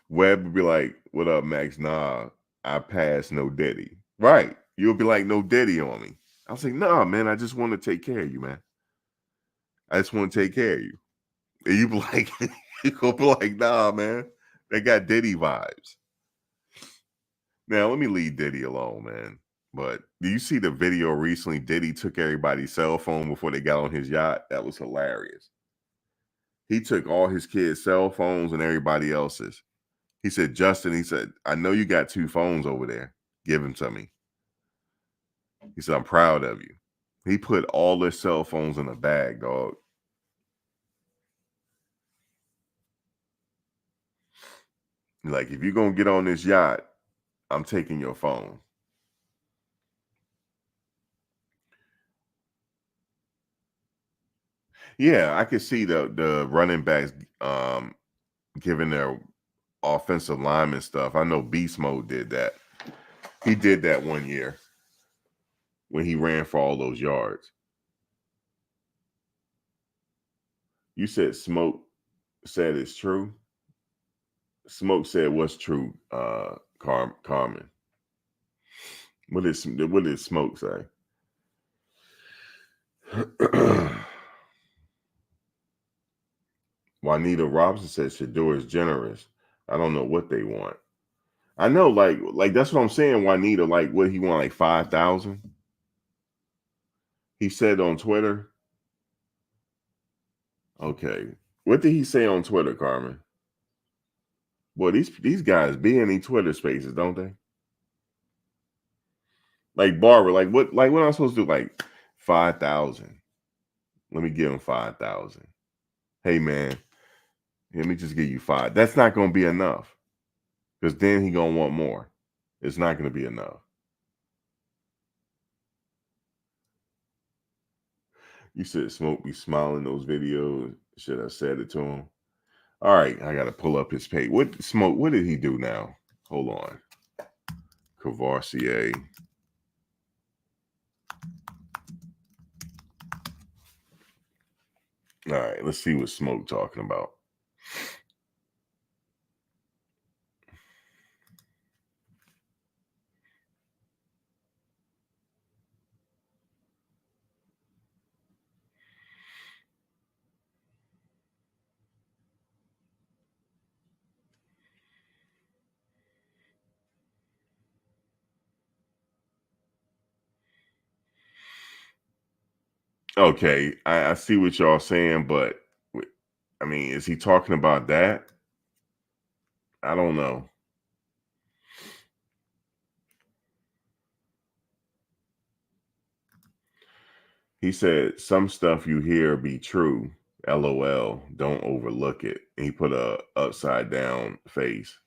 S1: Webb would be like, "What up, Max? Nah, I passed no Diddy." Right? You'll be like, "No Diddy on me." I was like, "Nah, man. I just want to take care of you, man. I just want to take care of you." And you be like, you go be like, "Nah, man. They got Diddy vibes." Now let me leave Diddy alone, man. But do you see the video recently? Diddy took everybody's cell phone before they got on his yacht. That was hilarious. He took all his kids' cell phones and everybody else's. He said, Justin, he said, I know you got 2 phones over there. Give them to me. He said, I'm proud of you. He put all their cell phones in a bag, dog. Like, if you're going to get on this yacht, I'm taking your phone. Yeah, I could see the running backs giving their offensive lineman stuff. I know Beast Mode did that. He did that one year when he ran for all those yards. You said Smoke said it's true. Smoke said what's true, Carmen. What did Smoke say? Juanita Robinson said Shedeur is generous. I don't know what they want. I know, like that's what I'm saying. Juanita, like, what he want, like 5,000? He said on Twitter. Okay, what did he say on Twitter, Carmen? Boy, these guys be in these Twitter spaces, don't they? Like Barbara, like what am I supposed to do? Like 5,000. Let me give him 5,000. Hey man, let me just give you five. That's not gonna be enough. Because then he gonna want more. It's not gonna be enough. You said Smoke be smiling those videos. Should I said it to him? All right, I gotta pull up his page. What Smoke? What did he do now? Hold on. Cavarcier. All right, let's see what Smoke talking about. Okay, I see what y'all saying, but I mean, is he talking about that? I don't know. He said some stuff you hear be true. LOL. Don't overlook it. And he put a upside down face.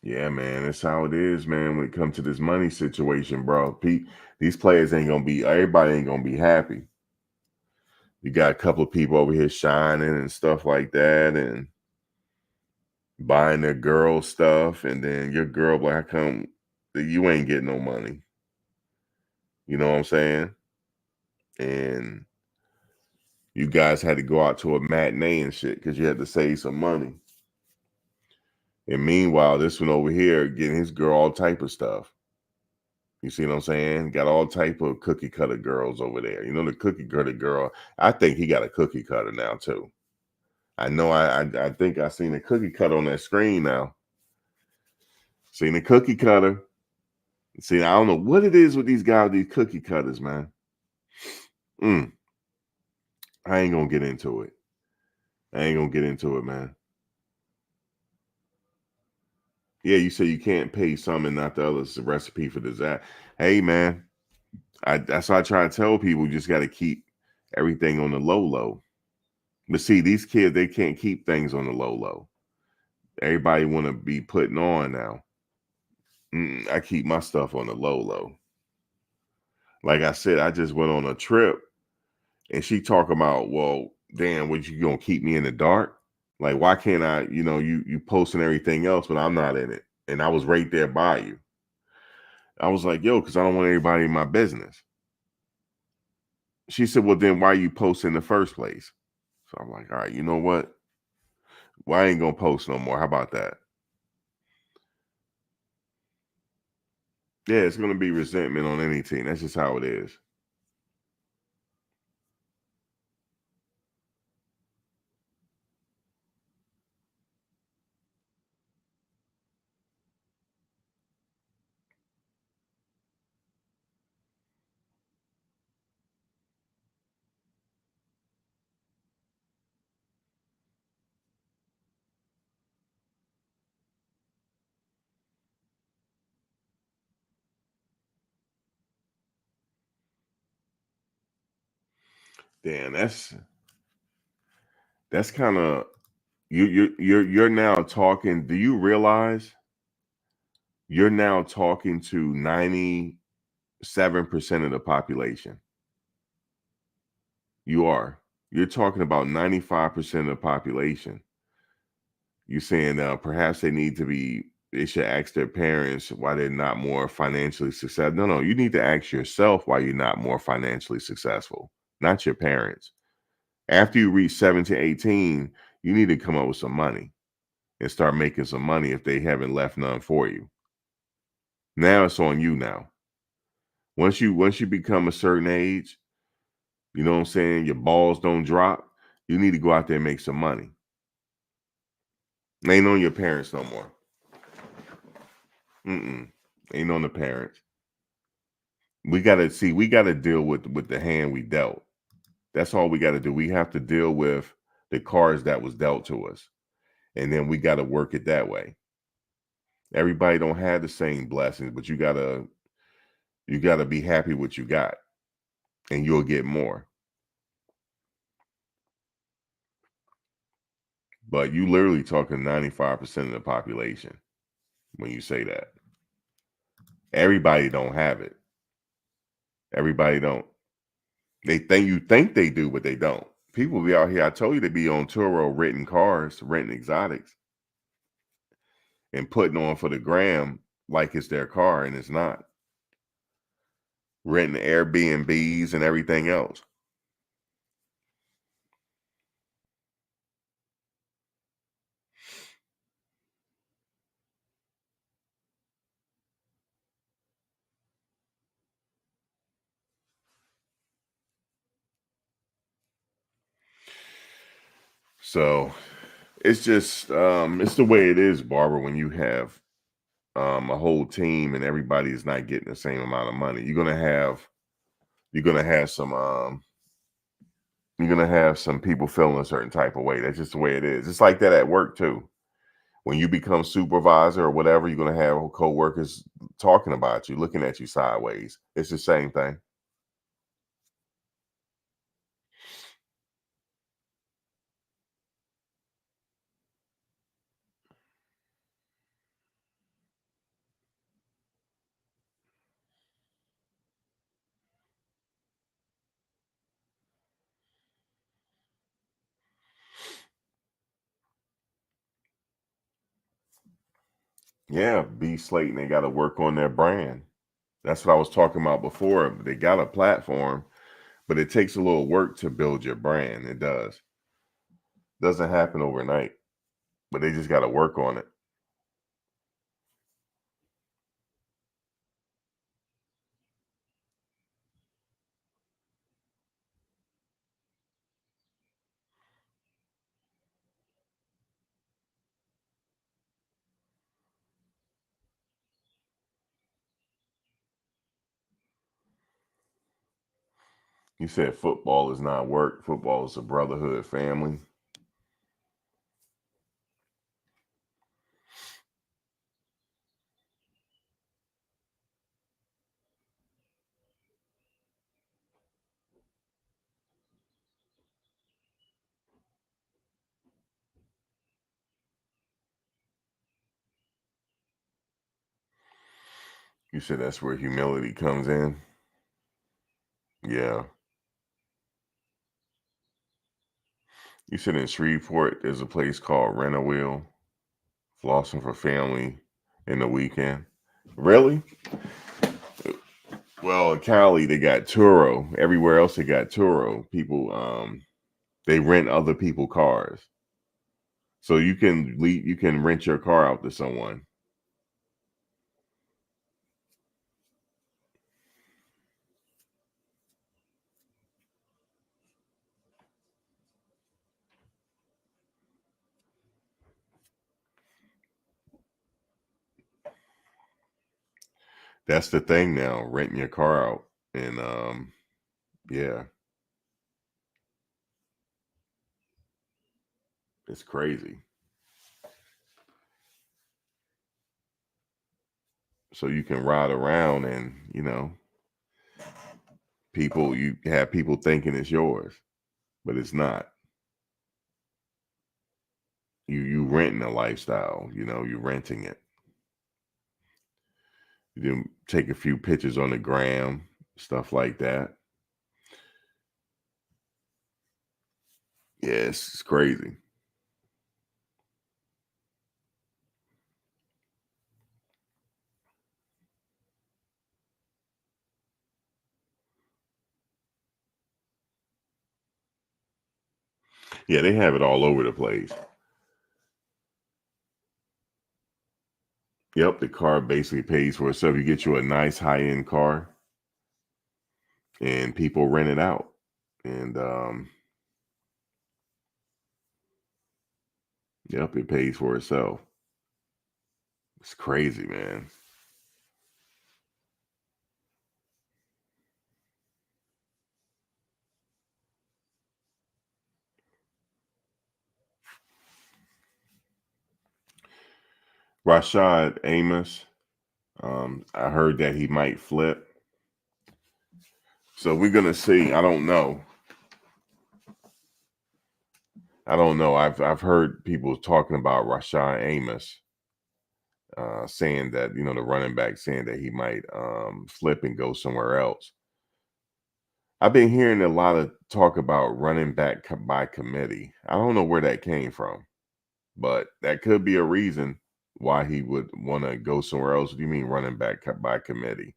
S1: Yeah, man, that's how it is, man. When it comes to this money situation, bro, these players ain't gonna be. Everybody ain't gonna be happy. You got a couple of people over here shining and stuff like that, and buying their girl stuff, and then your girl, like, how come that you ain't getting no money? You know what I'm saying? And you guys had to go out to a matinee and shit because you had to save some money. And meanwhile, this one over here getting his girl all type of stuff. You see what I'm saying? Got all type of cookie cutter girls over there. You know, the cookie cutter girl. I think he got a cookie cutter now too. I know. I think I seen a cookie cutter on that screen now. Seen a cookie cutter. See, I don't know what it is with these guys, these cookie cutters, man. Mm, I ain't gonna get into it. I ain't gonna get into it, man. Yeah, you say you can't pay some and not the others. It's a recipe for disaster. Hey, man, that's why I try to tell people. You just got to keep everything on the low low. But see, these kids, they can't keep things on the low low. Everybody want to be putting on now. I keep my stuff on the low low. Like I said, I just went on a trip, and she talking about, well, damn, what, you gonna keep me in the dark? Like, why can't I? You know, you posting everything else, but I'm not in it, and I was right there by you. I was like, yo, because I don't want everybody in my business. She said, well, then why you post in the first place? So I'm like, all right, you know what? Well, I ain't gonna post no more. How about that? Yeah, it's gonna be resentment on any team. That's just how it is. Damn, that's kind of you're now talking. Do you realize you're now talking to 97% of the population? You are. You're talking about 95% of the population. You're saying perhaps they should ask their parents why they're not more financially successful. No, you need to ask yourself why you're not more financially successful, not your parents. After you reach 17, 18, you need to come up with some money and start making some money if they haven't left none for you. Now it's on you now. Once you become a certain age, you know what I'm saying, your balls don't drop, you need to go out there and make some money. Ain't on your parents no more. Mm-mm. Ain't on the parents. We gotta deal with the hand we dealt. That's all we gotta do. We have to deal with the cards that was dealt to us. And then we gotta work it that way. Everybody don't have the same blessings, but you gotta be happy with what you got, and you'll get more. But you literally talking 95% of the population when you say that. Everybody don't have it. Everybody don't. They think you think they do, but they don't. People be out here. I told you to be on Turo renting cars, renting exotics, and putting on for the gram like it's their car, and it's not. Renting Airbnbs and everything else. So it's the way it is, Barbara, when you have a whole team and everybody is not getting the same amount of money. You're gonna have some people feeling a certain type of way. That's just the way it is. It's like that at work too. When you become supervisor or whatever, you're gonna have coworkers talking about you, looking at you sideways. It's the same thing. Yeah, B Slate, and they got to work on their brand. That's what I was talking about before. They got a platform, but it takes a little work to build your brand. It does. Doesn't happen overnight, but they just got to work on it. You said football is not work. Football is a brotherhood, family. You said that's where humility comes in. Yeah. You said in Shreveport, there's a place called Rent a Wheel, flossing for family in the weekend. Really? Well, in Cali, they got Turo. Everywhere else, they got Turo. People, they rent other people cars, so you can rent your car out to someone. That's the thing now, renting your car out, and yeah, it's crazy. So you can ride around, and you have people thinking it's yours, but it's not. You renting a lifestyle. You renting it. You can take a few pictures on the gram, stuff like that. Yeah, it's crazy. Yeah, they have it all over the place. Yep, the car basically pays for itself. You get you a nice high end car, and people rent it out, and yep, it pays for itself. It's crazy, man. Rashad Amos, I heard that he might flip, so we're gonna see. I don't know. I don't know. I've heard people talking about Rashad Amos, saying that the running back saying that he might flip and go somewhere else. I've been hearing a lot of talk about running back by committee. I don't know where that came from, but that could be a reason why he would want to go somewhere else. What do you mean running back by committee?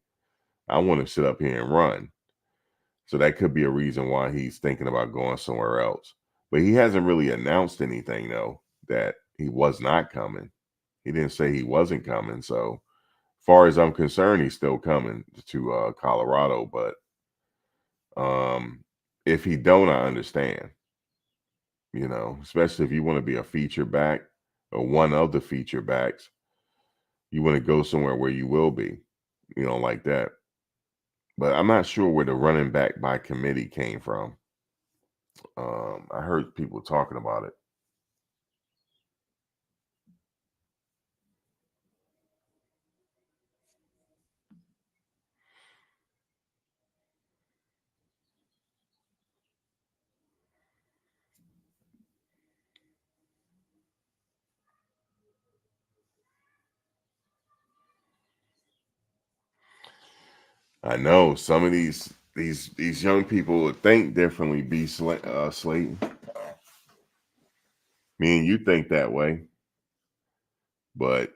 S1: I want to sit up here and run. So that could be a reason why he's thinking about going somewhere else. But he hasn't really announced anything though that he was not coming. He didn't say he wasn't coming. So far as I'm concerned, he's still coming to Colorado. But if he don't, I understand. Especially if you want to be a feature back or one of the feature backs, you want to go somewhere where you will be, like that. But I'm not sure where the running back by committee came from. I heard people talking about it. I know some of these young people would think differently. Be Slayton. Me and you think that way, but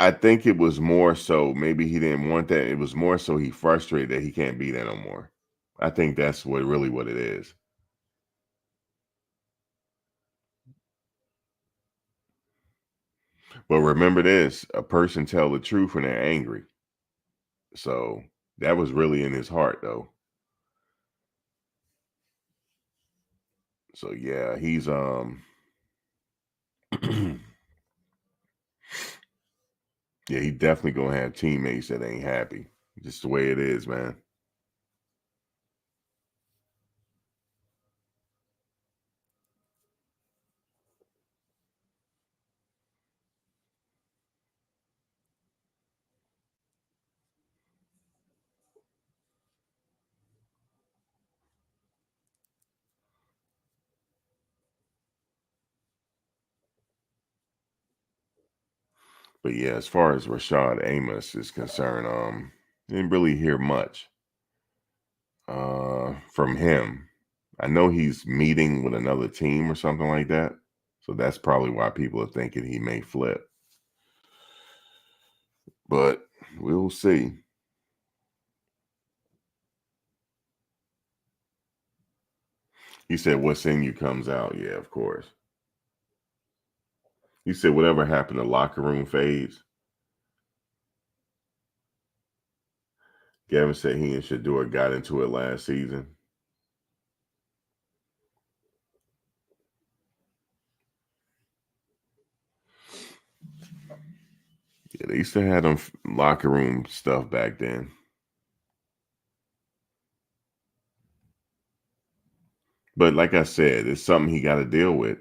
S1: I think it was more so maybe he didn't want that. It was more so he frustrated that he can't be there no more. I think that's what it is. But remember this, a person tell the truth when they're angry. So that was really in his heart though. So yeah, he's yeah, he definitely gonna have teammates that ain't happy. Just the way it is, man. But yeah, as far as Rashad Amos is concerned, didn't really hear much from him. I know he's meeting with another team or something like that. So that's probably why people are thinking he may flip. But we'll see. He said, "What's in you comes out." Yeah, of course. He said, "Whatever happened to locker room fades." Gavin said he and Shedeur got into it last season. Yeah, they used to have them locker room stuff back then. But like I said, it's something he got to deal with.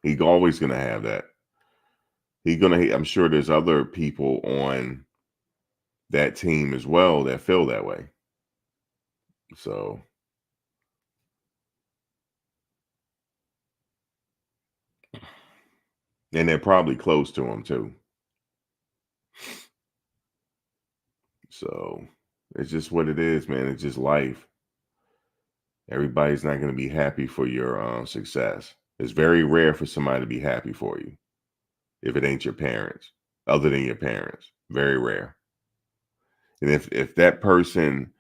S1: He's always gonna have that. He's gonna. I'm sure there's other people on that team as well that feel that way. So, and they're probably close to him too. So, it's just what it is, man. It's just life. Everybody's not gonna be happy for your success. It's very rare for somebody to be happy for you if it ain't your parents, other than your parents. Very rare. And if that person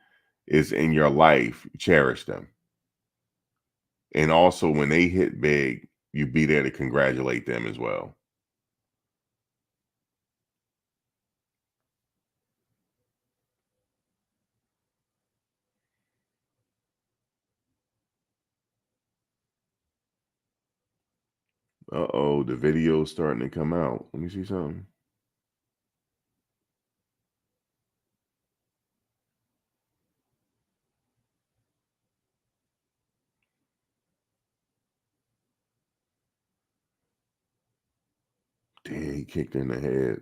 S1: is in your life, cherish them. And also when they hit big, you be there to congratulate them as well. Uh-oh, the video's starting to come out. Let me see something. Damn, he kicked her in the head.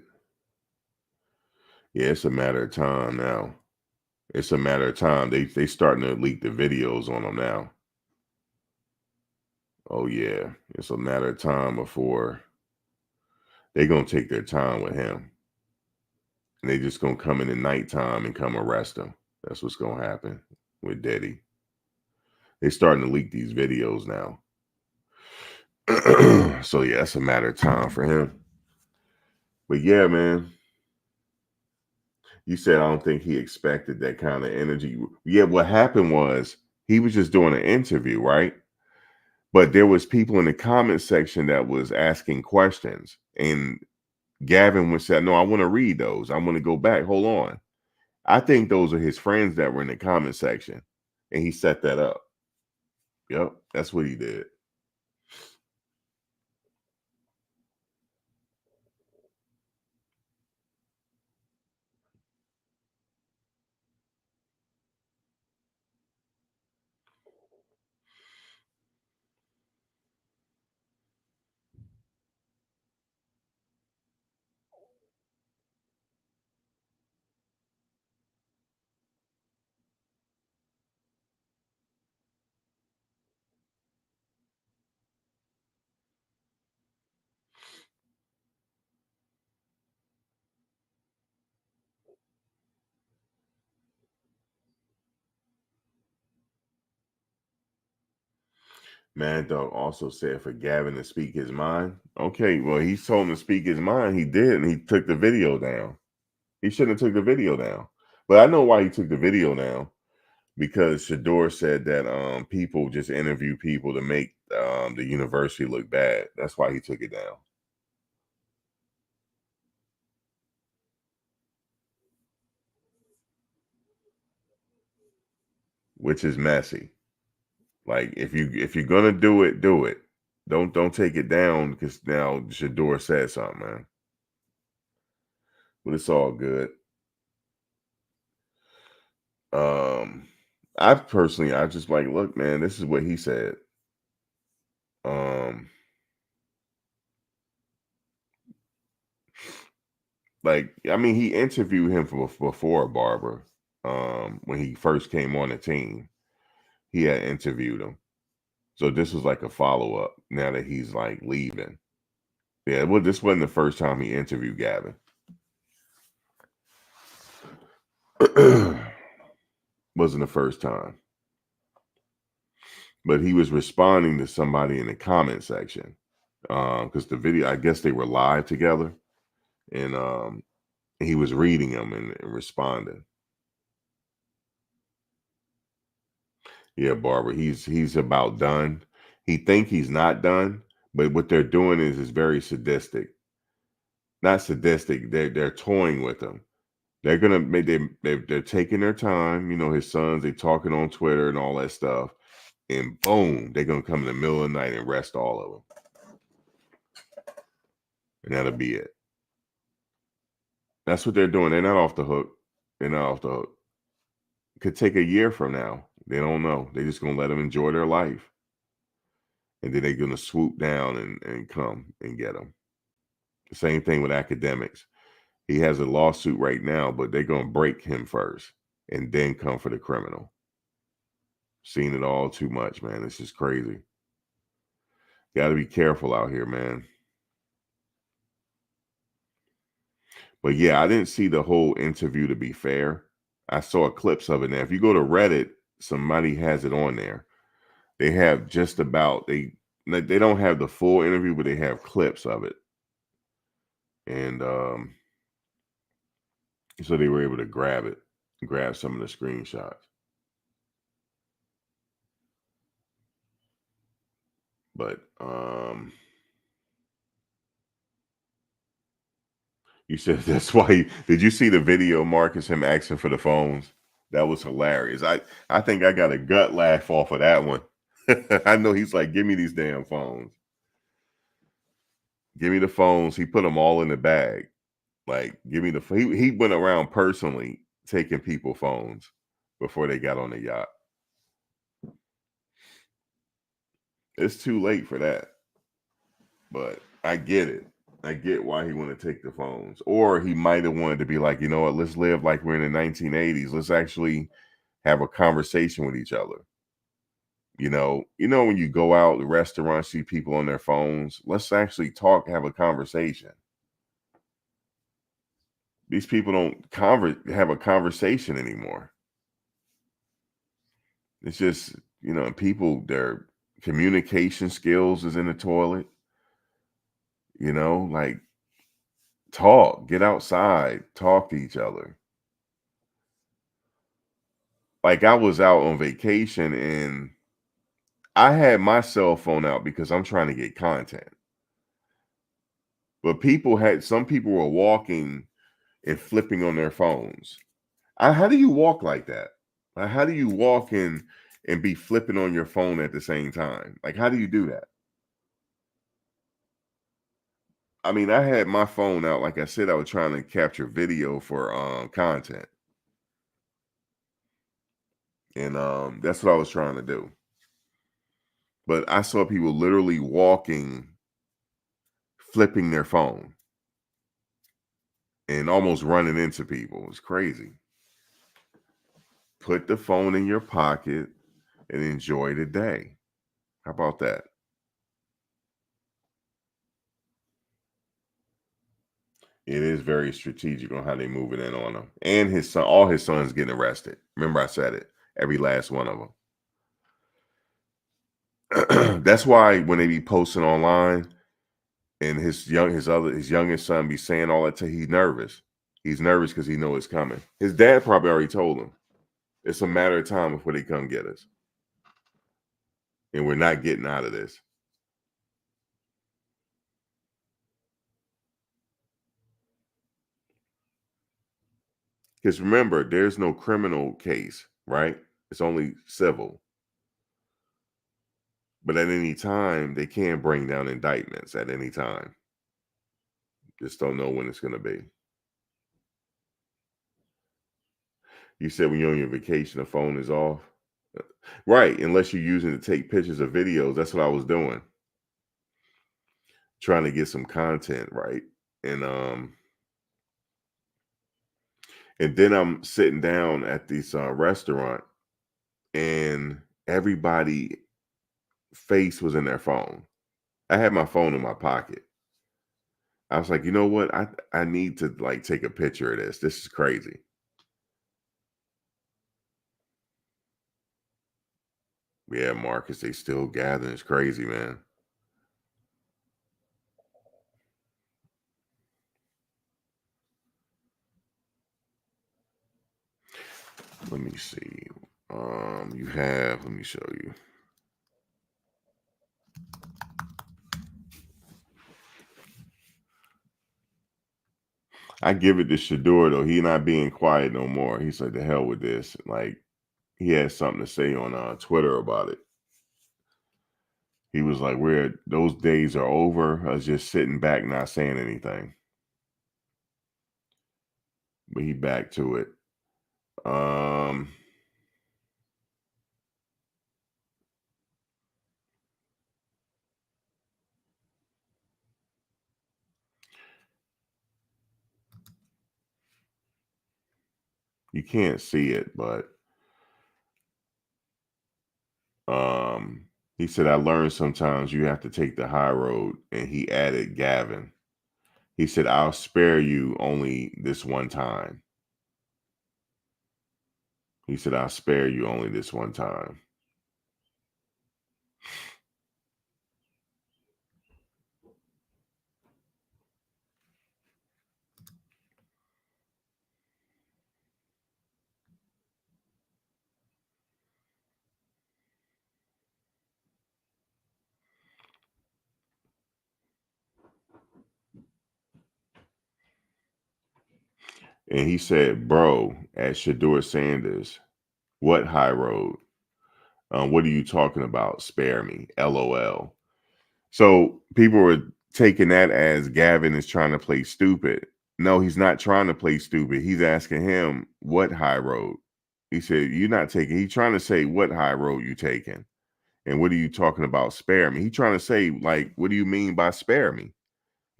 S1: Yeah, it's a matter of time now. It's a matter of time. They starting to leak the videos on him now. Oh yeah. It's a matter of time before they gonna take their time with him. And they just gonna come in the nighttime and come arrest him. That's what's gonna happen with Diddy. They starting to leak these videos now. So yeah, it's a matter of time for him. But yeah, man, you said I don't think he expected that kind of energy. Yeah, what happened was he was just doing an interview, right? But there was people in the comment section that was asking questions, and Gavin would say, "No, I want to read those. I want to go back. Hold on." I think those are his friends that were in the comment section, and he set that up. Yep, that's what he did. Mad Dog also said for Gavin to speak his mind. Okay, well, he told him to speak his mind. He did, and he took the video down. He shouldn't have took the video down. But I know why he took the video down, because Shedeur said that people just interview people to make the university look bad. That's why he took it down. Which is messy. Like if you're gonna do it, do it. Don't take it down because now Shedeur said something, man. But it's all good. Um, I just like, look, man, this is what he said. Um, like, I mean, he interviewed him before Barber. When he first came on the team, he had interviewed him. So this was like a follow up. Now that he's like leaving, yeah. Well, this wasn't the first time he interviewed Gavin. Wasn't the first time, but he was responding to somebody in the comment section because the video, I guess they were live together, and he was reading them and responding. Yeah, Barbara, he's about done. He think he's not done, but what they're doing is very sadistic. Not sadistic. They're toying with him. They're gonna make they're taking their time. You know, his sons, they talking on Twitter and all that stuff, and boom, they're gonna come in the middle of the night and arrest all of them, and that'll be it. That's what they're doing. They're not off the hook. They're not off the hook. Could take a year from now. They don't know. They're just gonna let them enjoy their life, and then they're gonna swoop down and come and get them. The same thing with academics. He has a lawsuit right now, but they're gonna break him first, and then come for the criminal. Seen it all too much, man. It's just crazy. Got to be careful out here, man. But yeah, I didn't see the whole interview, to be fair. I saw clips of it. Now, if you go to Reddit, somebody has it on there. They have just about they don't have the full interview, but they have clips of it, and so they were able to grab some of the screenshots. But you said that's why. Did you see the video, Marcus? Him asking for the phones. That was hilarious. I think I got a gut laugh off of that one. I know he's like, give me these damn phones. Give me the phones. He put them all in the bag. Like, give me the. He went around personally taking people phones before they got on the yacht. It's too late for that, but I get it. I get why he wanted to take the phones, or he might have wanted to be like, you know what? Let's live like we're in the 1980s. Let's actually have a conversation with each other. When you go out to restaurants, see people on their phones. Let's actually talk, have a conversation. These people don't have a conversation anymore. It's just, people, their communication skills is in the toilet. Like, talk, get outside, talk to each other. Like, I was out on vacation and I had my cell phone out because I'm trying to get content. But some people were walking and flipping on their phones. How do you walk like that? How do you walk in and be flipping on your phone at the same time? Like, how do you do that? I mean, I had my phone out. Like I said, I was trying to capture video for content. And that's what I was trying to do. But I saw people literally walking, flipping their phone, and almost running into people. It's crazy. Put the phone in your pocket and enjoy the day. How about that? It is very strategic on how they moving in on him. And his son, all his sons getting arrested. Remember I said it. Every last one of them. That's why when they be posting online and his youngest son be saying all that to, he's nervous. He's nervous because he know it's coming. His dad probably already told him. It's a matter of time before they come get us. And we're not getting out of this. Because remember, there's no criminal case, right? It's only civil. But at any time, they can bring down indictments at any time. Just don't know when it's going to be. You said when you're on your vacation, the phone is off. Right, unless you're using it to take pictures or videos. That's what I was doing. Trying to get some content, right? And then I'm sitting down at this restaurant and everybody face was in their phone. I had my phone in my pocket. I was like, you know what? I need to like take a picture of this. This is crazy. Yeah, Marcus, they still gathering. It's crazy, man. Let me see. Let me show you. I give it to Shedeur though. He not being quiet no more. He said, "The hell with this." Like he had something to say on Twitter about it. He was like, "Where those days are over." I was just sitting back, not saying anything. But he back to it. Um, you can't see it, but he said, "I learned sometimes you have to take the high road," and he added Gavin. He said, "I'll spare you only this one time." He said, "I'll spare you only this one time." And he said, "Bro, at Shedeur Sanders, what high road? What are you talking about? Spare me. LOL." So people were taking that as Gavin is trying to play stupid. No, he's not trying to play stupid. He's asking him, what high road? He said, "You're not taking," he's trying to say, what high road you taking? And what are you talking about? Spare me. He's trying to say, like, what do you mean by spare me?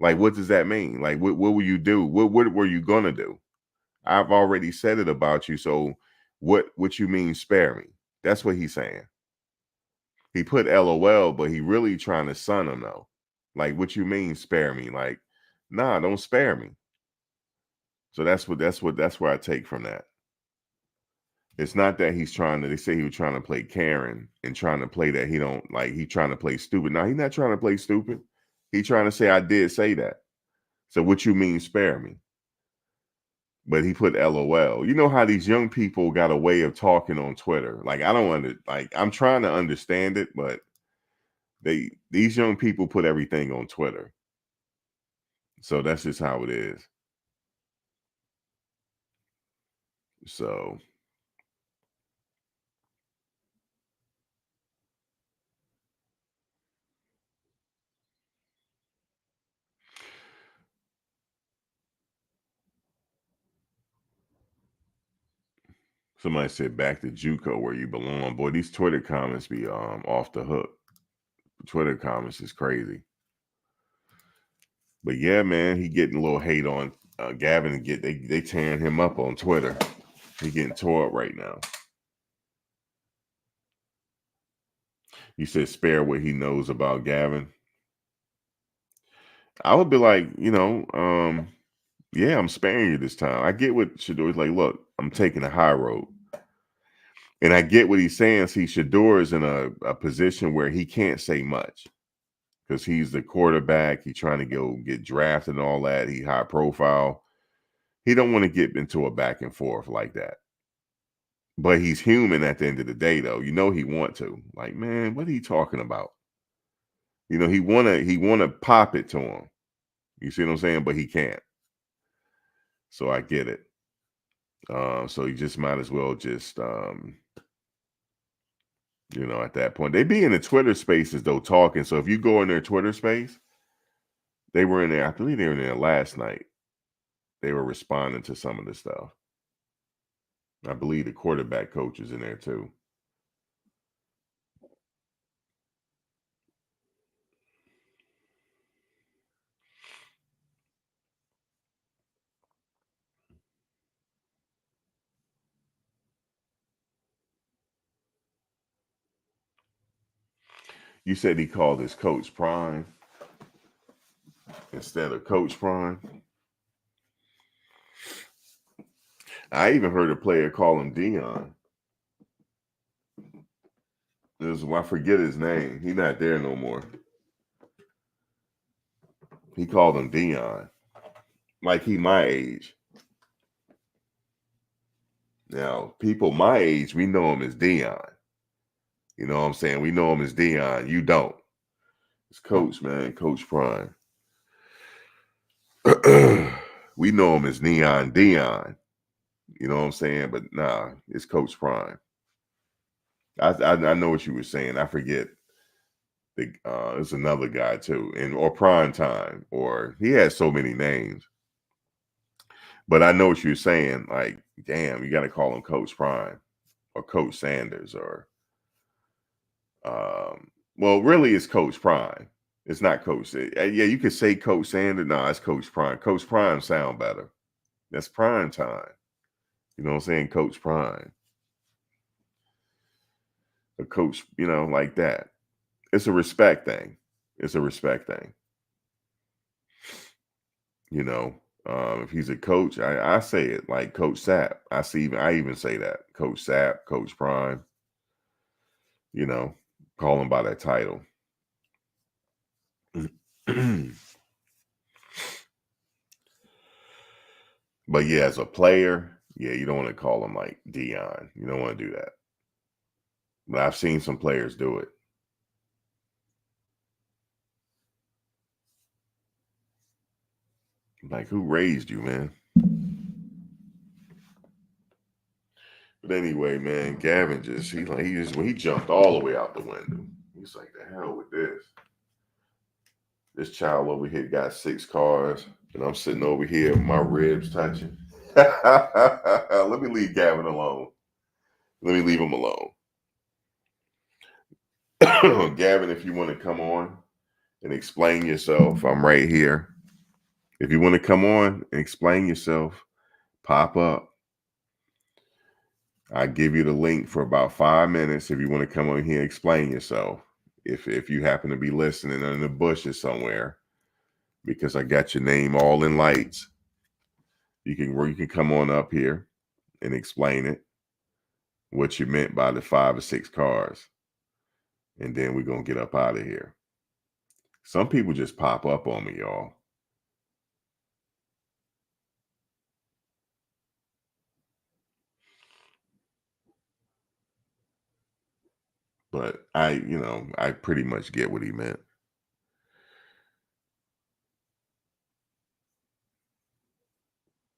S1: Like, what does that mean? Like, what will you do? What were you gonna do? I've already said it about you. So what you mean spare me? That's what he's saying. He put LOL, but he really trying to sun him though. Like, what you mean spare me? Like, nah, don't spare me. So that's where I take from that. It's not that he's trying to, they say he was trying to play Karen and trying to play that he don't like, he trying to play stupid. No, he's not trying to play stupid. He trying to say I did say that. So what you mean spare me? But he put LOL. You know how these young people got a way of talking on Twitter. Like I don't like I'm trying to understand it, but these young people put everything on Twitter. So that's just how it is. So somebody said back to JUCO where you belong. Boy, these Twitter comments be off the hook. Twitter comments is crazy. But yeah, man, he getting a little hate on Gavin. They tearing him up on Twitter. He getting tore up right now. He said spare what he knows about Gavin. I would be like, yeah, I'm sparing you this time. I get what Shedeur's like. Look, I'm taking the high road. And I get what he's saying. See, Shedeur is in a position where he can't say much because he's the quarterback. He's trying to go get drafted and all that. He high profile. He don't want to get into a back and forth like that. But he's human at the end of the day, though. You know he want to. Like, man, what are you talking about? You know, he wanna pop it to him. You see what I'm saying? But he can't. So I get it. So you just might as well just at that point. They be in the Twitter spaces though talking. So if you go in their Twitter space, they were in there, I believe they were in there last night. They were responding to some of the stuff. I believe the quarterback coach is in there too. You said he called his coach Prime instead of Coach Prime. I even heard a player call him Dion. I forget his name. He's not there no more. He called him Dion. Like he my age. Now, people my age, we know him as Dion. You know what I'm saying? We know him as Dion. You don't. It's Coach, man. Coach Prime. We know him as Neon Dion. You know what I'm saying? But nah, it's Coach Prime. I know what you were saying. I forget. There's another guy too, or Prime Time, or he has so many names. But I know what you're saying. Like, damn, you got to call him Coach Prime or Coach Sanders or well, really, it's Coach Prime. It's not Coach. Yeah, you could say Coach Sanders. No, it's Coach Prime. Coach Prime sound better. That's Prime Time. You know what I'm saying? Coach Prime. A coach, like that. It's a respect thing. It's a respect thing. You know, if he's a coach, I say it like Coach Sapp. I even say that Coach Sapp, Coach Prime. You know, call him by that title. But yeah, as a player, yeah, you don't want to call him like Dion. You don't want to do that. But I've seen some players do it. Like, who raised you, man? But anyway, man, Gavin he jumped all the way out the window. He's like, the hell with this. This child over here got 6 cars, and I'm sitting over here, my ribs touching. Let me leave Gavin alone. Let me leave him alone. Gavin, if you want to come on and explain yourself, I'm right here. If you want to come on and explain yourself, pop up. I give you the link for about 5 minutes if you want to come on here and explain yourself. If you happen to be listening in the bushes somewhere, because I got your name all in lights, you can come on up here and explain it, what you meant by the 5 or 6 cars, and then we're gonna get up out of here. Some people just pop up on me, y'all. But I pretty much get what he meant.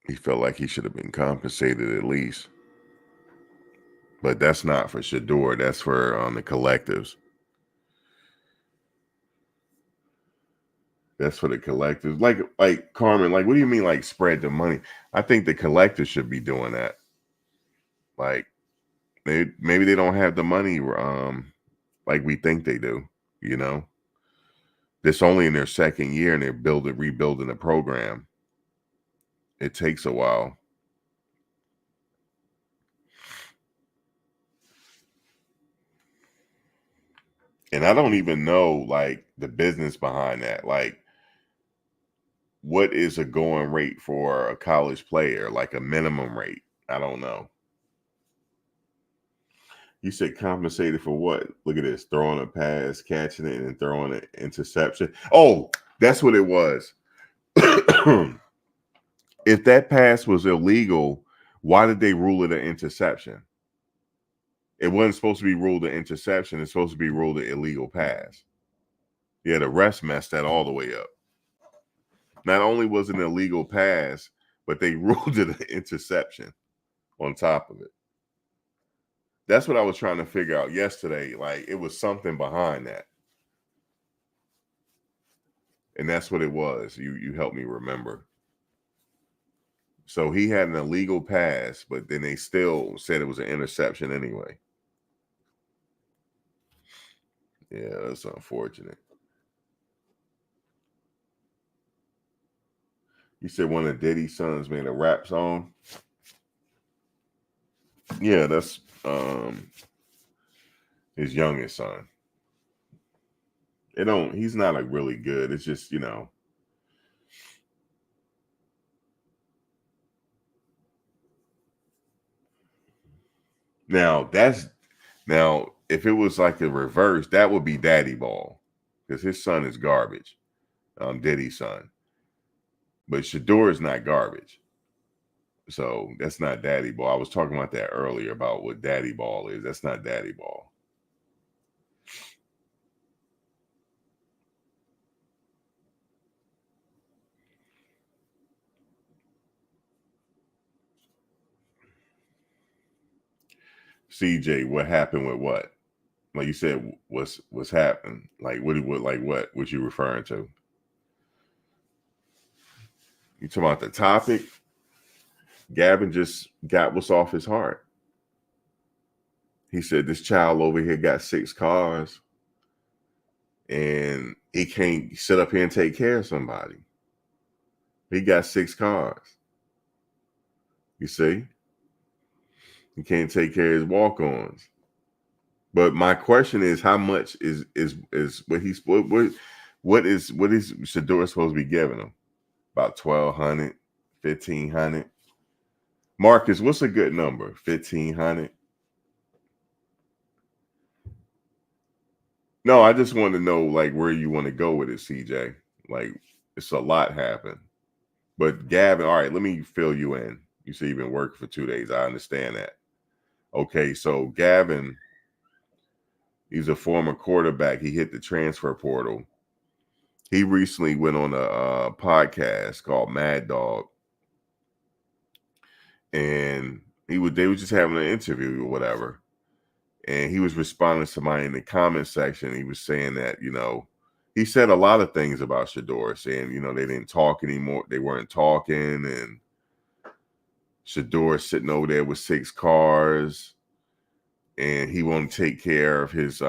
S1: He felt like he should have been compensated at least. But that's not for Shedeur. That's for the collectives. That's for the collectives. Like Carmen, like what do you mean like spread the money? I think the collectors should be doing that. Like maybe they don't have the money like we think they do, you know. It's only in their second year and they're rebuilding the program. It takes a while. And I don't even know like the business behind that. Like what is a going rate for a college player, like a minimum rate? I don't know. You said compensated for what? Look at this. Throwing a pass, catching it, and throwing an interception. Oh, that's what it was. If that pass was illegal, why did they rule it an interception? It wasn't supposed to be ruled an interception. It's supposed to be ruled an illegal pass. Yeah, the refs messed that all the way up. Not only was it an illegal pass, but they ruled it an interception on top of it. That's what I was trying to figure out yesterday. Like, it was something behind that. And that's what it was. You helped me remember. So he had an illegal pass, but then they still said it was an interception anyway. Yeah, that's unfortunate. You said one of Diddy's sons made a rap song. Yeah, that's his youngest son. He's not like really good. It's just, Now if it was like the reverse, that would be Daddy Ball. Because his son is garbage. Diddy's son. But Shedeur is not garbage. So that's not Daddy Ball. I was talking about that earlier about what Daddy Ball is. That's not Daddy Ball. CJ, what happened with what? Like you said, what's happened? Like what you referring to? You talking about the topic? Gavin just got what's off his heart. He said this child over here got 6 cars and he can't sit up here and take care of somebody. He got 6 cars. You see? He can't take care of his walk-ons. But my question is, how much is what is Shedeur supposed to be giving him? About 1,200, 1,500. Marcus, what's a good number? 1,500. No, I just want to know like where you want to go with it, CJ. Like it's a lot happened. But Gavin, all right, let me fill you in. You say you've been working for 2 days. I understand that. Okay, so Gavin, he's a former quarterback. He hit the transfer portal. He recently went on a podcast called Mad Dog, and they were just having an interview or whatever. And he was responding to somebody in the comment section. He was saying that, he said a lot of things about Shedeur, saying, they didn't talk anymore. They weren't talking. And Shedeur sitting over there with 6 cars. And he won't take care of his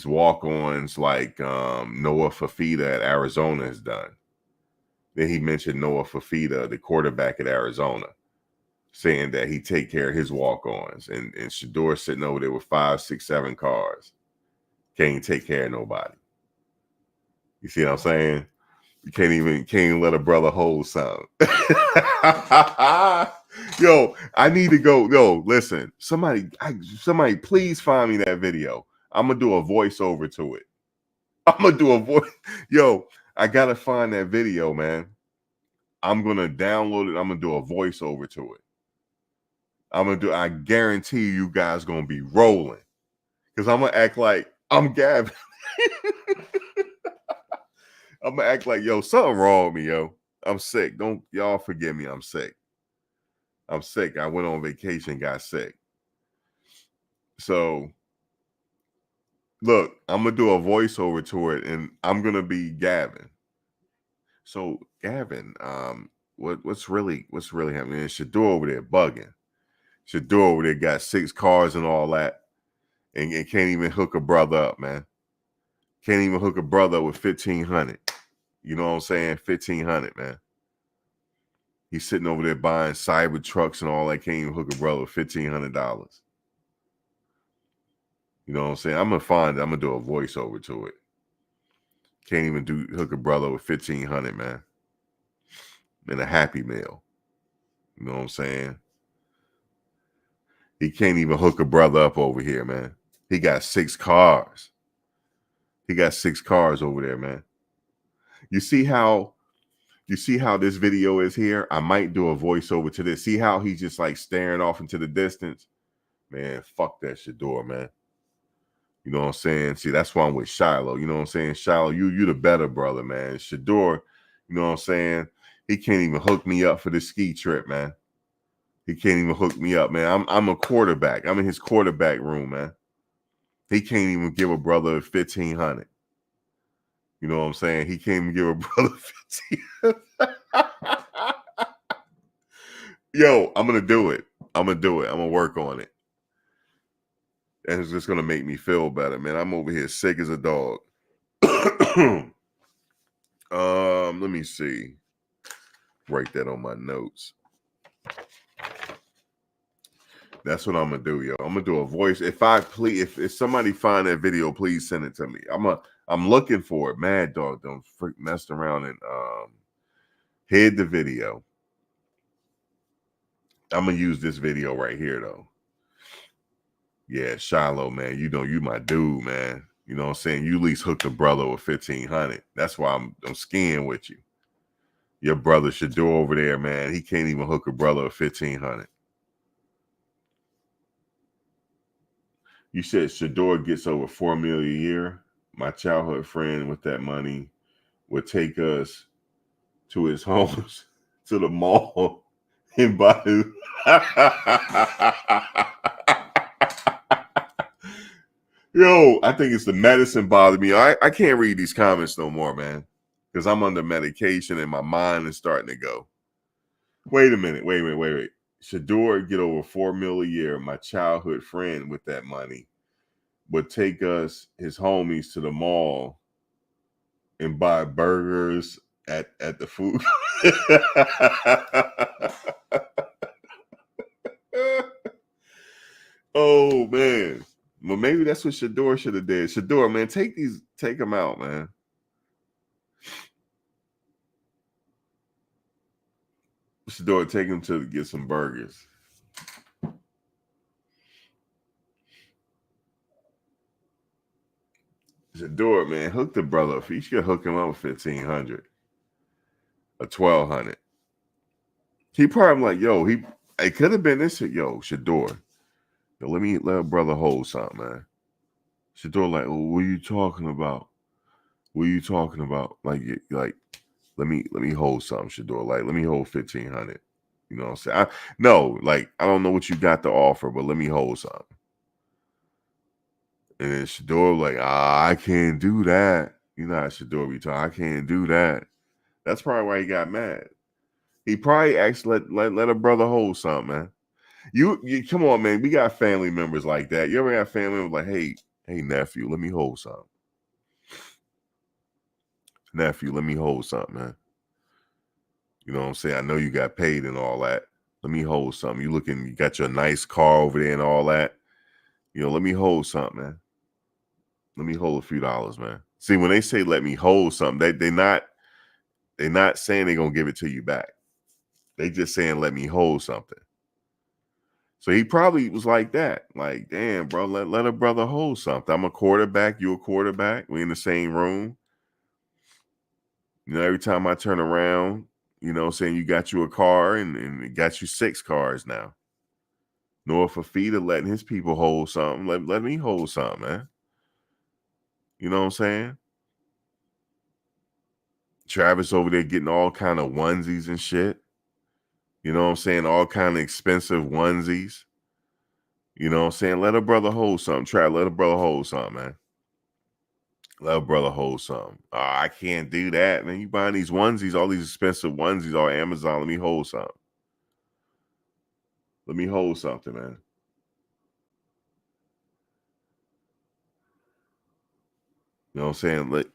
S1: walk-ons like Noah Fafita at Arizona has done. Then he mentioned Noah Fafita, the quarterback at Arizona, saying that he take care of his walk-ons, and Shedeur sitting over there with 5, 6, 7 cars. Can't take care of nobody. You see what I'm saying? You can't even let a brother hold something. Yo, I need to go. Yo, listen, somebody please find me that video. I'm gonna do a voiceover to it. I'm gonna do a voice. Yo, I gotta find that video, man. I'm gonna download it. I'm gonna do a voiceover to it. I guarantee you guys gonna be rolling. Because I'm gonna act like I'm Gavin. I'm gonna act like, yo, something wrong with me, yo. I'm sick. Don't y'all forgive me. I'm sick. I'm sick. I went on vacation, got sick. So look, I'm gonna do a voiceover to it, and I'm gonna be Gavin. So Gavin, what's really happening? Shedeur over there bugging. Shedeur over there got 6 cars and all that, and can't even hook a brother up, man. Can't even hook a brother up with 1,500. You know what I'm saying? 1,500, man. He's sitting over there buying cyber trucks and all that. Can't even hook a brother with $1,500. You know what I'm saying? I'm gonna do a voiceover to it. Can't even hook a brother with 1,500, man. And a Happy Meal. You know what I'm saying? He can't even hook a brother up over here, man. He got 6 cars. He got 6 cars over there, man. You see how this video is here? I might do a voiceover to this. See how he's just like staring off into the distance? Man, fuck that Shedeur, man. You know what I'm saying? See, that's why I'm with Shiloh. You know what I'm saying? Shiloh, you the better brother, man. Shedeur, you know what I'm saying? He can't even hook me up for this ski trip, man. He can't even hook me up, man. I'm a quarterback. I'm in his quarterback room, man. He can't even give a brother 1,500. You know what I'm saying? He can't even give a brother 15. Yo, I'm gonna do it. I'm gonna work on it. And it's just gonna make me feel better, man. I'm over here sick as a dog. Let me see. Write that on my notes. That's what I'm gonna do, yo. I'm gonna do a voice. If somebody find that video, please send it to me. I'm looking for it. Mad Dog don't freak messed around and hid the video. I'm gonna use this video right here though. Yeah, Shiloh, man. You know you my dude, man. You know what I'm saying? You at least hooked a brother with 1,500. That's why I'm skiing with you. Your brother Shedeur over there, man. He can't even hook a brother with 1,500. You said Shedeur gets over $4 million a year. My childhood friend with that money would take us to his homes, to the mall, and buy his. Yo, I think it's the medicine bothered me. I can't read these comments no more, man, because I'm under medication and my mind is starting to go. Wait a minute. Wait. Shedeur get over $4 million a year. My childhood friend with that money would take us, his homies, to the mall and buy burgers at the food. Oh man. Well, maybe that's what Shedeur should have did. Shedeur, man, take them out, man. Shedeur, take him to get some burgers. Shedeur, man, hook the brother up. You should hook him up with 1,500 or 1,200. He probably like, yo, it could have been this. Yo, Shedeur, yo, let a brother hold something, man. Shedeur, like, oh, what are you talking about? What are you talking about? Like, let me hold something, Shedeur. Like, let me hold 1,500. You know what I'm saying? I don't know what you got to offer, but let me hold something. And then Shedeur like, I can't do that. You know how Shedeur be talking. I can't do that. That's probably why he got mad. He probably asked let a brother hold something, man. You come on, man. We got family members like that. You ever have family members like, hey nephew, let me hold something. Nephew, let me hold something, man. You know what I'm saying? I know you got paid and all that. Let me hold something. You got your nice car over there and all that. You know, let me hold something, man. Let me hold a few dollars, man. See, when they say let me hold something, they're not saying they're gonna give it to you back. They just saying let me hold something. So he probably was like that. Like, damn, bro, let a brother hold something. I'm a quarterback, you a quarterback. We in the same room. You know, every time I turn around, you know, saying you got you a car and it got you 6 cars now. North of Feeder letting his people hold something. Let me hold something, man. You know what I'm saying? Travis over there getting all kind of onesies and shit. You know what I'm saying? All kind of expensive onesies. You know what I'm saying? Let a brother hold something. Let a brother hold something, man. Let a brother hold something. Oh, I can't do that, man. You buying these onesies, all these expensive onesies on Amazon. Let me hold something. Let me hold something, man. You know what I'm saying? Let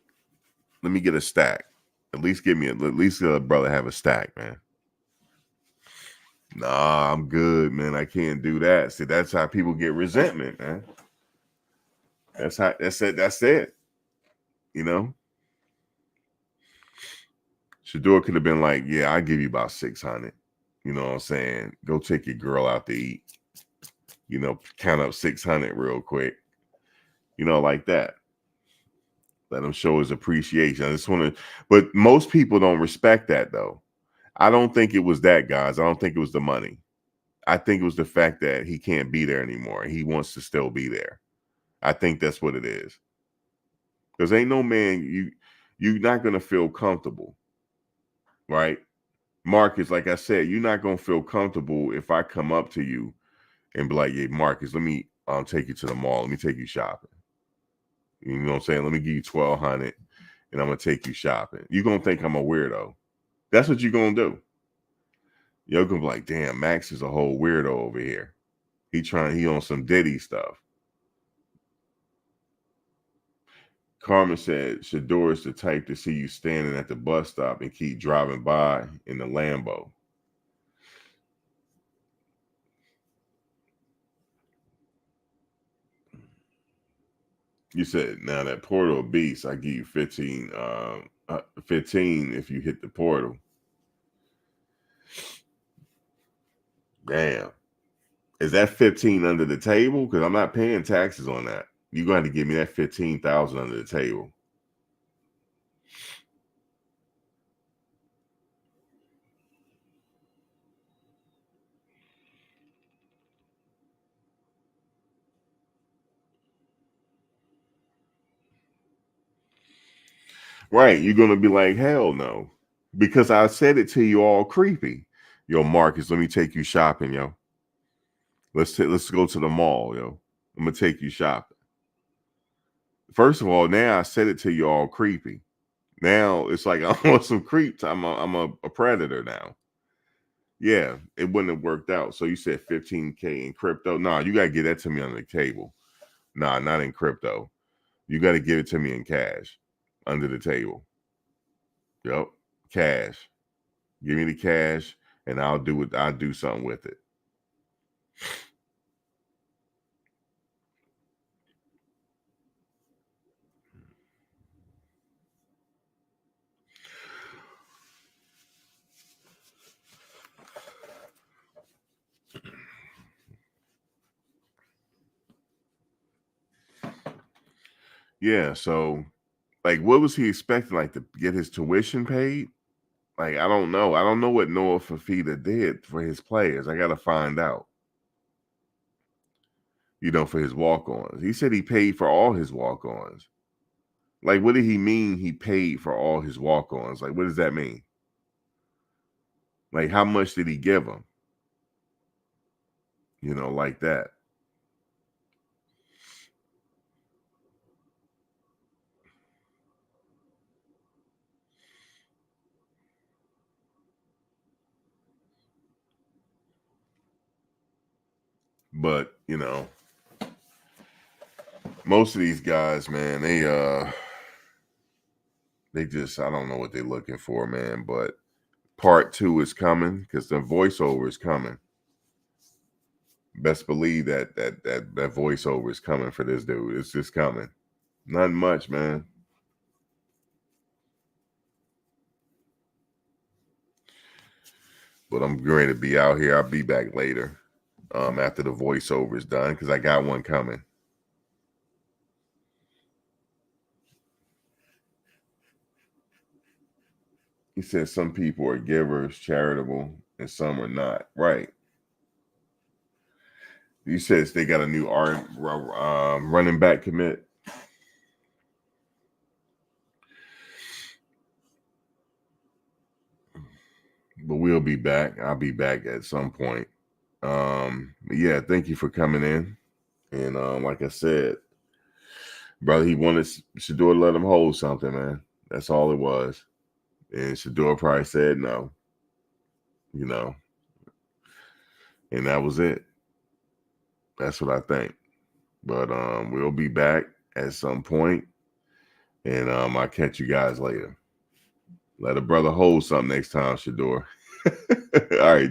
S1: me get a stack. At least let a brother have a stack, man. Nah, I'm good, man. I can't do that. See, that's how people get resentment, man. That's it. You know? Shedeur could have been like, yeah, I'll give you about 600. You know what I'm saying? Go take your girl out to eat. count up 600 real quick, like that. Let him show his appreciation. I just want to, but most people don't respect that though. I don't think it was that, guys. I don't think it was the money. I think it was the fact that he can't be there anymore. He wants to still be there. I think that's what it is. Because ain't no man, you're not gonna feel comfortable, right? Marcus, like I said, you're not gonna feel comfortable if I come up to you and be like, "Hey, Marcus, let me take you to the mall. Let me take you shopping." You know what I'm saying? Let me give you 1,200, and I'm gonna take you shopping. You're gonna think I'm a weirdo. That's what you're gonna do. You're gonna be like, "Damn, Max is a whole weirdo over here. He on some Diddy stuff." Carmen said, "Shedeur is the type to see you standing at the bus stop and keep driving by in the Lambo." You said, "Now that portal beast, I give you 15, 15 if you hit the portal." Damn, is that 15 under the table? Because I'm not paying taxes on that. You're going to give me that 15,000 under the table. Right? You're going to be like, "Hell no," because I said it to you all creepy. Yo, Marcus, let me take you shopping, yo. Let's go to the mall, yo. I'm gonna take you shopping. First of all, now I said it to you all creepy. Now it's like I want some creeps. I'm a predator now. Yeah, it wouldn't have worked out. So you said 15K in crypto. Nah, you gotta get that to me on the table. Nah, not in crypto. You gotta give it to me in cash under the table. Yep. Cash. Give me the cash and I'll do it. I'll do something with it. Yeah. So like what was he expecting? Like to get his tuition paid? Like, I don't know. I don't know what Noah Fafita did for his players. I gotta find out. For his walk-ons. He said he paid for all his walk-ons. Like, what did he mean he paid for all his walk-ons? Like, what does that mean? Like, how much did he give them? Like that. But, most of these guys, man, they just I don't know what they're looking for, man. But part 2 is coming because the voiceover is coming. Best believe that voiceover is coming for this dude. It's just coming. Not much, man. But I'm going to be out here. I'll be back later, after the voiceover is done because I got one coming. He said some people are givers, charitable, and some are not. Right. He says they got a new running back commit. But we'll be back. I'll be back at some point. Yeah, thank you for coming in. And like I said, brother, he wanted Shedeur to let him hold something, man. That's all it was. And Shedeur probably said no, you know, and that was it. That's what I think. But we'll be back at some point, and I'll catch you guys later. Let a brother hold something next time, Shedeur. All right.